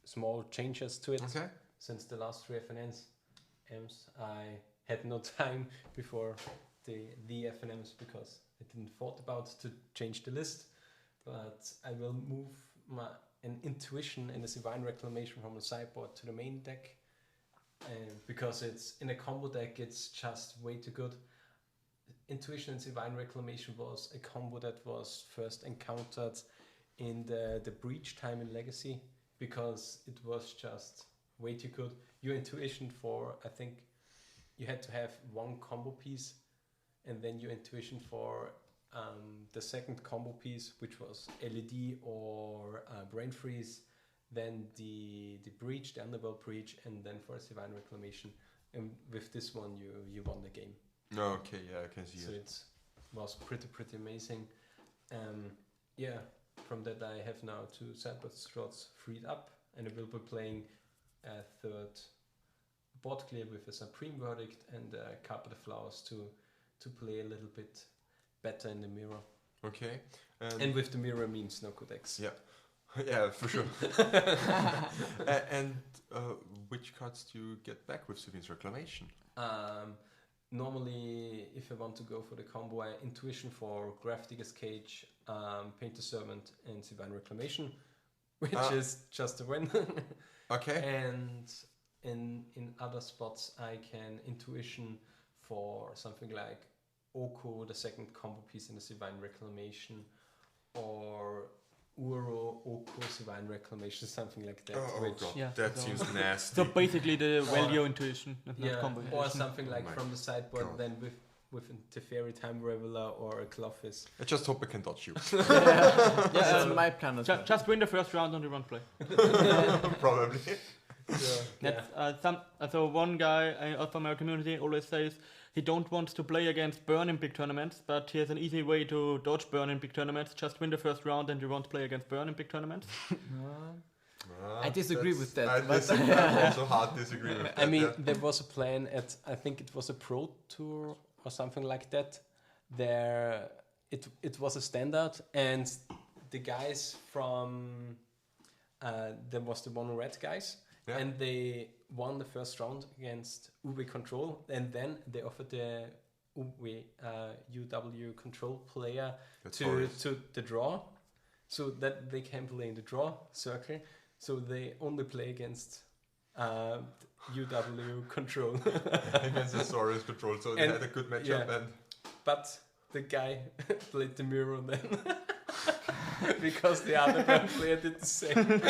small changes to it. Okay. Since the last 3 FNMs, I had no time before the FNMs because I didn't thought about to change the list. But I will move an intuition and a divine reclamation from the sideboard to the main deck, because it's in a combo deck. It's just way too good. Intuition and divine reclamation was a combo that was first encountered in the breach time in Legacy, because it was just way too good. Your intuition for, I think you had to have 1 combo piece, and then your intuition for the second combo piece, which was LED or Brain Freeze, then the breach, the Underworld breach, and then for a divine reclamation. And with this one, you won the game. Okay, yeah, I can see So it. it was pretty amazing. Yeah, from that I have now 2 sideboard slots freed up, and I will be playing a 3rd board clear with a Supreme Verdict and a Carpet of Flowers to play a little bit better in the mirror. Okay. And with the mirror means no codex. Yeah. Yeah, for sure. And which cards do you get back with Sabine's Reclamation? Normally, if I want to go for the combo, I intuition for Grafdigger's Cage, Painter Servant, and Divine Reclamation, which is just a win. Okay. And in other spots, I can intuition for something like Oko, the second combo piece in the Divine Reclamation, or Uro, Oko, Divine Reclamation, something like that. Oh which, god, Yeah, that so- seems nasty. So basically the value intuition, not yeah, combo or intuition. something like my from the sideboard, God. then with a Teferi Time Reveler or a Clothis. I just hope I can dodge you. Yeah, that's um, my plan as well. Just win the first round and you won't play. Probably. That's, so one guy from our community always says he don't want to play against burn in big tournaments, but he has an easy way to dodge burn in big tournaments. Just win the first round and you won't play against burn in big tournaments. I disagree with that, I but- I also hard disagree with that. I mean, yeah. there was a plan at, I think it was a Pro Tour or something like that. There, it was a standard, and the guys from, there was the Mono Red guys, Yeah. and they won the first round against UW Control, and then they offered the UW Control player That's to horrendous. the draw, so that they can play in the draw circle. So they only play against UW Control. Against the Saurus Control, so they And- had a good matchup yeah. and But the guy played the mirror then. Because the other player did the same.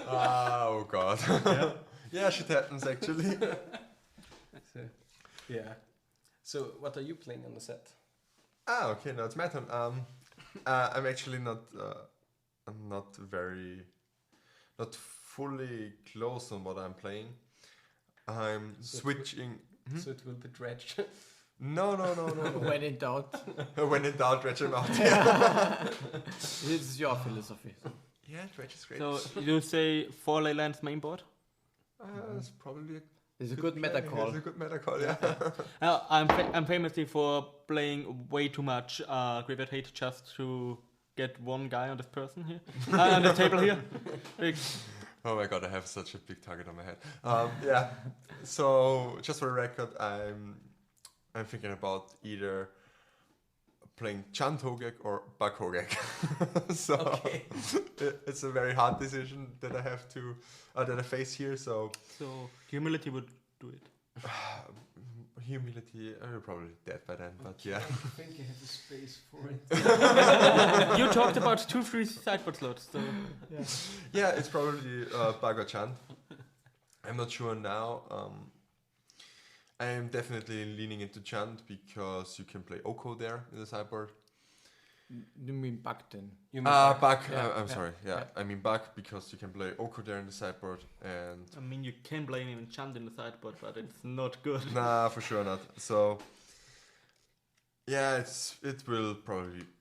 oh god. Yeah, shit happens actually. So, yeah. So what are you playing on the set? Okay, now it's my turn. I'm actually not fully close on what I'm playing. I'm So it switching. So it will be Dredge. No. When in doubt, When in doubt, dredge him out. this is your philosophy. Yeah, dredge is great. So you say 4 Leyland's main board? It's probably It's a good meta call. It's a good meta call, yeah. I'm famously for playing way too much Graveyard Hate just to get one guy on this person here on the table here. Oh my god, I have such a big target on my head. Yeah. So just for the record, I'm thinking about either playing Chant Hogek or Bak Hogek. So Okay. it's a very hard decision that I have to that I face here. So So humility would do it. Humility, I'm probably dead by then, but yeah. I think you have the space for it. You talked about 2 free sideboard slots, so yeah. Yeah, it's probably Bug or Chant. I'm not sure now. I am definitely leaning into Chant because you can play Oko there in the sideboard. You mean Bug then? You Bug. Yeah, I'm yeah, sorry. Yeah, yeah. I mean Bug because you can play Oko there in the sideboard, and I mean, you can blame even Chant in the sideboard, but it's not good. nah, for sure not. So yeah, it will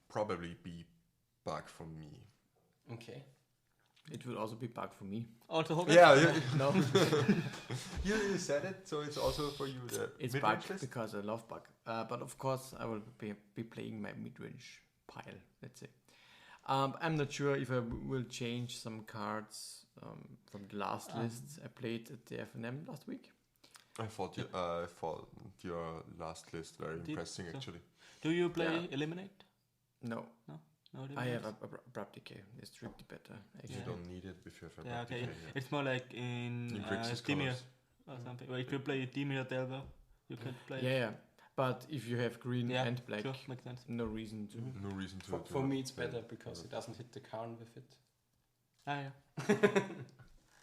probably be Bug for me. Okay. It will also be Bug for me. Also, Hogan? Yeah, No, you said it, so it's also for you the it's mid-range Bug list? because I love Bug. But of course, I will be playing my mid-range pile, let's say. I'm not sure if I will change some cards from the last lists I played at the FNM last week. I thought your last list very Did impressive so. actually. Do you play Yeah. Eliminate? No, No, I have Eliminate? a abrupt decay. It's strictly better. You Actually. don't need it if you have a Yeah, Abrupt okay. Decay, yeah. It's more like in Grixis Dimir colors. or something. Or if you play Dimir Delver, you can play. Yeah. But if you have green Yeah, and black, Sure, makes sense. no reason to. No reason to. For me, it's play better it. because it doesn't hit the Karn with it. Ah, yeah.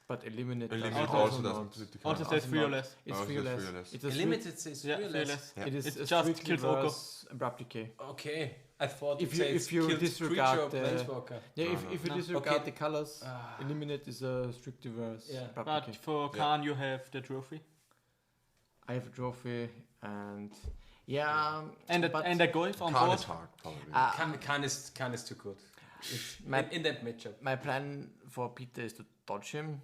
But eliminate. Eliminate Also also not. doesn't split the Also card. says Also 3 or not. less. It's Also fearless. fearless. It's a Limited says Yeah, fearless. fearless. Yeah. It is It a just strict kills Oko. reverse abrupt decay. Okay, I thought If it you- said if you killed disregard creature or the- planeswalker. Yeah, No, if no. you No. disregard Okay. the colors, Ah. eliminate is a strict reverse Yeah. abrupt But decay. for Yeah. Khan, you have the trophy. I have a trophy and yeah, And a, but and a Golf on Khan board. is hard, probably. Khan is too good. it's my In that matchup. my plan for Peter is to dodge him.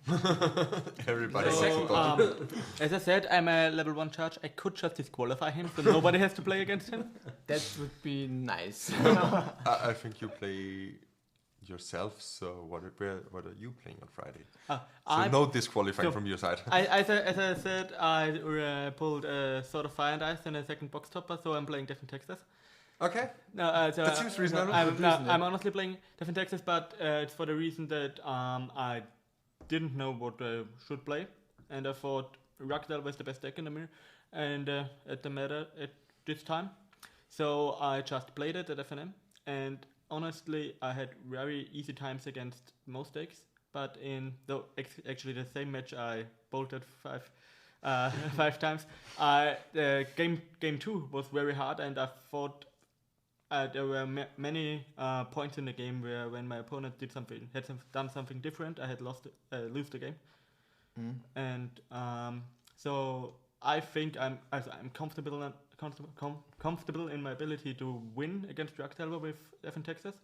Everybody So, wants to dodge. As I said, I'm a level 1 charge. I could just disqualify him, so nobody has to play against him. That would be nice. I think you play yourself. So what are you playing on Friday? So I, no disqualifying so from your side. as I said, I pulled a Sword of Fire and Ice and a second box topper, so I'm playing Different Texas. Okay. No, so That seems reasonable. I'm honestly playing Different Texas, but it's for the reason that I didn't know what I should play, and I thought Rakdal was the best deck in the mirror, and at the meta at this time. So I just played it at FNM, and honestly, I had very easy times against most decks. But in actually the same match, I bolted five times. Game 2 was very hard, and I thought there were many points in the game where when my opponent done something different, I had lose the game. And so I think I'm comfortable in my ability to win against Rakdalva with F Texas.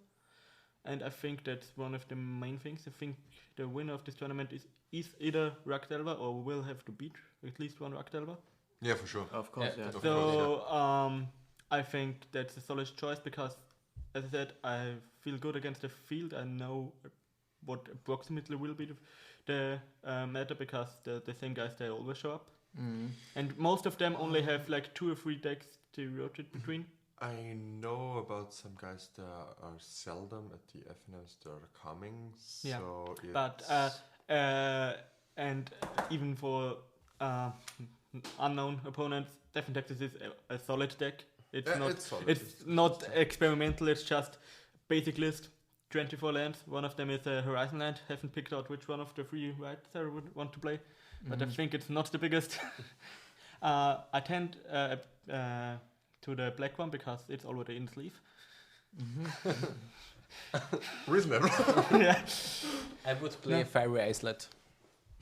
And I think that's one of the main things. I think the winner of this tournament is either Rakdalva or will have to beat at least one Rakdalva. Yeah, for sure. Of course, Yeah, yeah. Of course, So I think that's a solid choice because, as I said, I feel good against the field. I know what approximately will be the meta because the same guys, they always show up. And most of them only have like 2 or 3 decks to rotate between. I know about some guys that are seldom at the FNS that are coming. Yeah, So But and even for unknown opponents, Defin Texas is a solid deck. It's yeah, not it's solid. it's not experimental. It's just basic list. 24 lands. One of them is a Horizon land. Haven't picked out which one of the 3 rights I would want to play, but I think it's not the biggest. I tend to the black one because it's already in sleeve. Reasonable. Yeah. I would play Fiery Islet.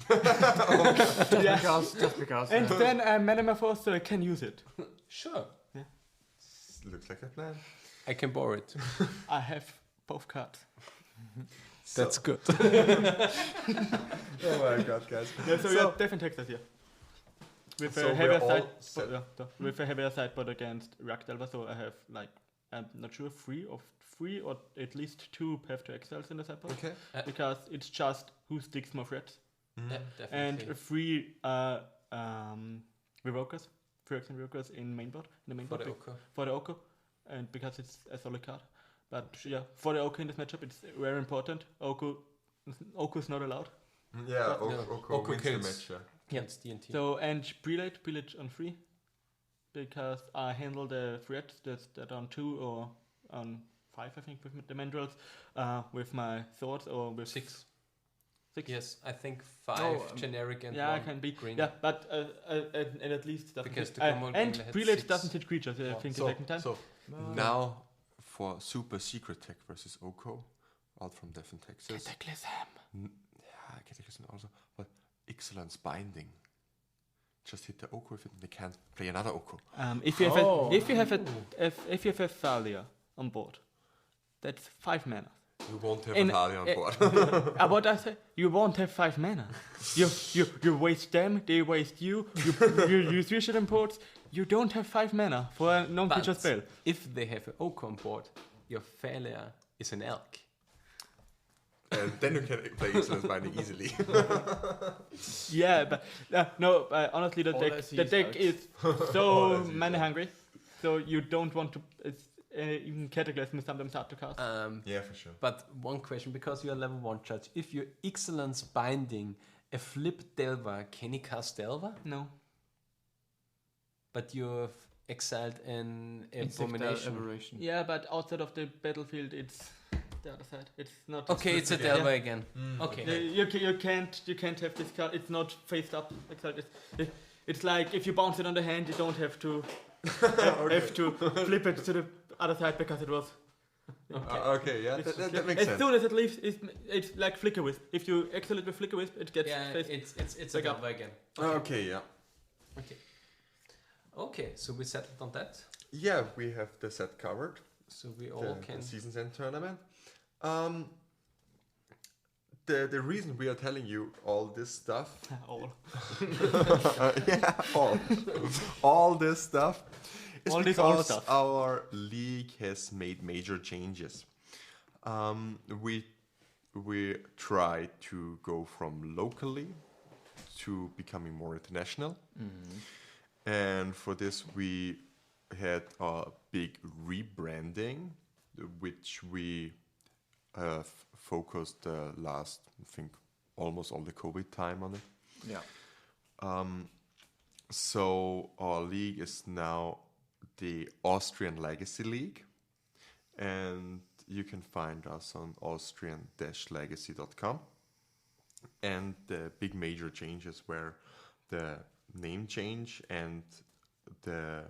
Just because. And then I'm Metamorphose, so I can use it. Sure. Looks like a plan. I can borrow it. I have both cards. That's good. Oh my god, guys. Yeah, so yeah, Defin Texas here. With So a heavier we're all side, set. with a heavier sideboard against Rakdalva, so I have like I'm not sure 3 or at least 2 have to exiles in the sideboard Okay. because it's just who sticks more threats Yeah, and definitely. 3 revokers, 3 action revokers in the main board For the Oko. for the Oko, and because it's a solid card. But yeah, for the Oko in this matchup, it's very important. Oko is not allowed. Yeah, No, Oko Oko wins the kills. match. Yeah. Against D&T. So and prelate on 3. because I handle the threats that on 2 or on 5, I think, with the mandrels, with my swords or with 6. 6. Yes, I think 5 generic and yeah, 1 it can be green. Yeah, but and at least doesn't Because hit, the common and only had prelates 6. doesn't hit creatures. I think the second time. So now for super secret tech versus Oko, out from Devon, Texas. Cataclysm. Yeah, Cataclysm also, but Excellence Binding. Just hit the Oko if they can't play another Oko. If you have a Thalia on board, that's 5 mana. You won't have In- a Thalia on board. What I say, you won't have 5 mana. You waste them, they waste you. You use Vision imports. You don't have 5 mana for a non-creature But spell. if they have an oak on board, your failure is an elk. And then you can play Excellence Binding easily. Yeah, but honestly, the All I deck see the is deck elks. is All so I see is mana hungry, so you don't want to. It's even Cataclysm is sometimes hard to cast. Yeah, for sure. But one question, because you're level 1 judge, if you're Excellence Binding a flip Delver, can he cast Delver? No. But you've exiled an Insectile abomination. aberration. Yeah, but outside of the battlefield, it's the other side. It's not. Okay, it's a Delver again. Mm. Okay. You can't have this card. It's not faced up. It's like if you bounce it on the hand, you don't have to have to flip it to the other side because it was. Okay, yeah, that makes As sense. soon as it leaves, it's like Flicker Wisp. If you excel it with Flicker Wisp, it gets Yeah, faced. it's a Back up. Delver again. Okay, yeah. Okay, so we settled on that. Yeah, we have the set covered. So we all can. The Seasons End tournament. The reason we are telling you all this stuff, All. all this stuff, is All this old because stuff. our league has made major changes. We try to go from locally to becoming more international, and for this we had a big rebranding, which we have focused the last, I think, almost all the COVID time on it. Yeah. So our league is now the AustrianLegacy League, and you can find us on austrian-legacy.com. And the big major changes were the name change and the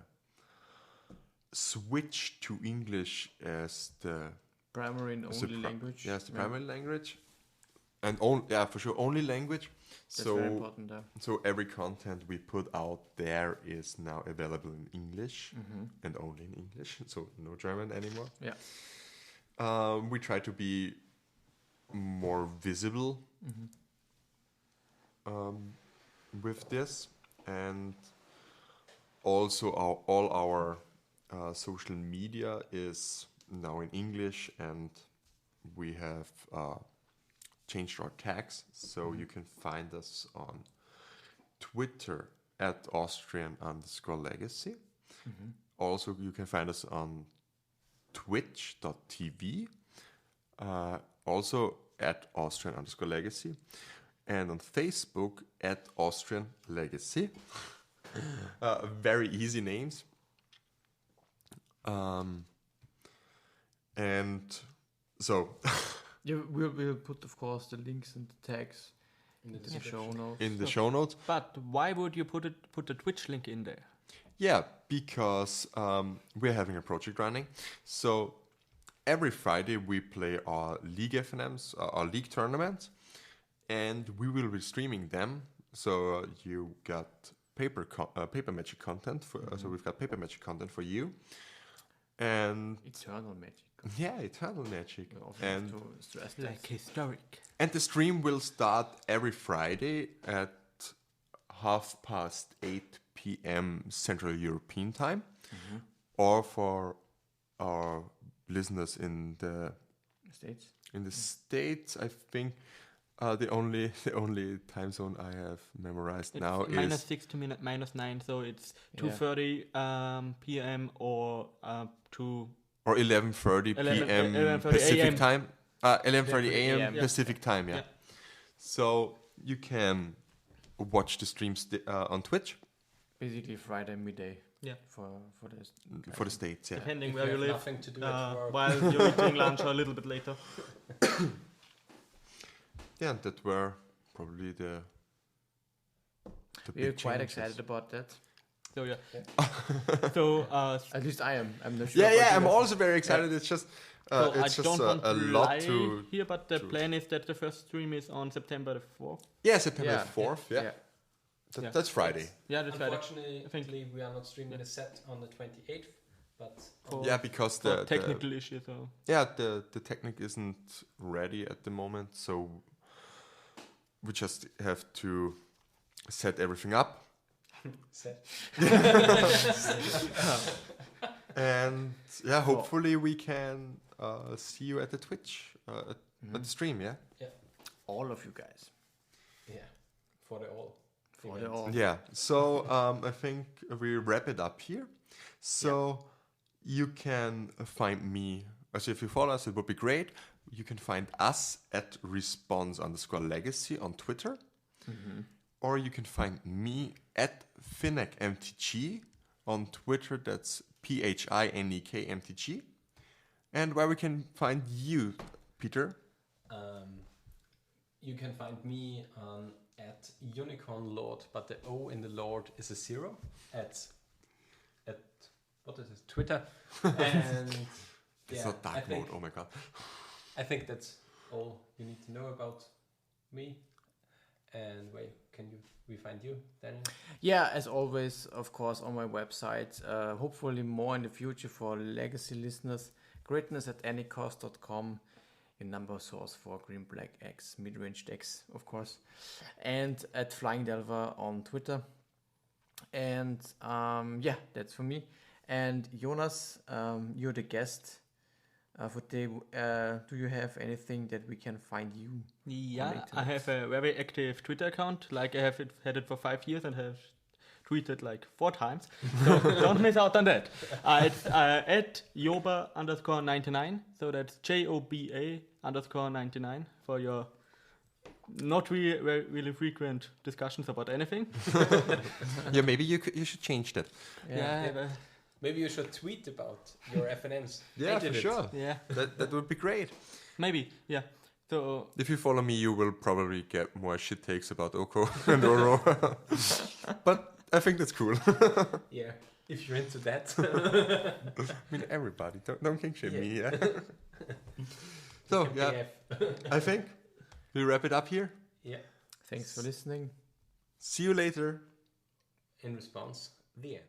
switch to English as the Primary and only language. Yes, the Yeah. primary language, and for sure only language. That's very important there. So every content we put out there is now available in English and only in English. So no German anymore. Yeah. We try to be more visible with this, and also all our social media is now in English, and we have changed our tags, so you can find us on Twitter at Austrian_Legacy. Also, you can find us on twitch.tv, also at Austrian_Legacy, and on Facebook at Austrian Legacy. Very easy names. And so Yeah, we'll put, of course, the links and the tags In the in the description. show notes. in the show notes. But why would you put the Twitch link in there? Yeah, because we're having a project running. So every Friday we play our League FNMs, our League tournaments, and we will be streaming them. So you got paper magic content. So we've got paper magic content for you. And Eternal magic. yeah, eternal magic. We also And have to stress that. Like historic. And the stream will start every Friday at 8:30 p.m. Central European time, or for our listeners in the States. States, I think the only time zone I have memorized It's now minus is 6 to -9, so it's Yeah. 2:30 p.m. or to or 11:30 p.m. 11:30 Pacific a.m. time. 11:30 a.m. a.m. Yeah. Pacific time. Yeah. Yeah. So you can watch the streams on Twitch. Basically Friday midday. for this. for the States. Yeah. Depending If where you have live, nothing to do at work. while you're eating lunch or a little bit later. Yeah, and that were probably the We're big quite changes. excited about that. So yeah. So At least I am. I'm not sure. Yeah, about yeah, you I'm guys. also very excited. It's just so I it's just don't want a to lot lie to here, but the to- plan is that the first stream is on September the 4th. yeah, September Yeah, 4th. Yeah, Yeah. That's Friday. Yeah, that's Friday. Unfortunately, we are not streaming the set on the 28th, but For- Yeah, because For the technical issues. So the technique isn't ready at the moment, so we just have to set everything up. set. And yeah, hopefully we can see you at the Twitch at the stream. Yeah. All of you guys. Yeah, for the all. For the event. all. Yeah. So I think we wrap it up here. So you can find me. So if you follow us, it would be great. You can find us at response_legacy on Twitter, or you can find me at PhinekMTG on Twitter. That's PHINEKMTG. And where we can find you, Peter. You can find me at Unicorn Lord, but the O in the Lord is a 0 at what is it? Twitter. And It's yeah, not dark mode. Oh my god. I think that's all you need to know about me. And where can we find you, Daniel? Yeah, as always, of course, on my website. Hopefully more in the future for legacy listeners. Greatness@anycost.com. Your number source for Green Black X, mid-range decks, of course. And at Flying Delver on Twitter. And yeah, that's for me. And Jonas, you're the guest for today. Do you have anything that we can find you? yeah, Later. I have a very active Twitter account. Like I have had it for 5 years and have tweeted like 4 times. So don't miss out on that. It's at Joba_99. So that's JOBA_99 for your not really frequent discussions about anything. Yeah, maybe you should change that. Yeah. Maybe you should tweet about your FNMs. Yeah, I did for it. sure. Yeah, That would be great. maybe. Yeah. So If you follow me, you will probably get more shit takes about Oko and Oro. But I think that's cool. Yeah, if you're into that. I mean, everybody. Don't king shame Yeah. me, yeah? So, yeah, I think we wrap it up here. Yeah. Thanks for listening. See you later. In response, the end.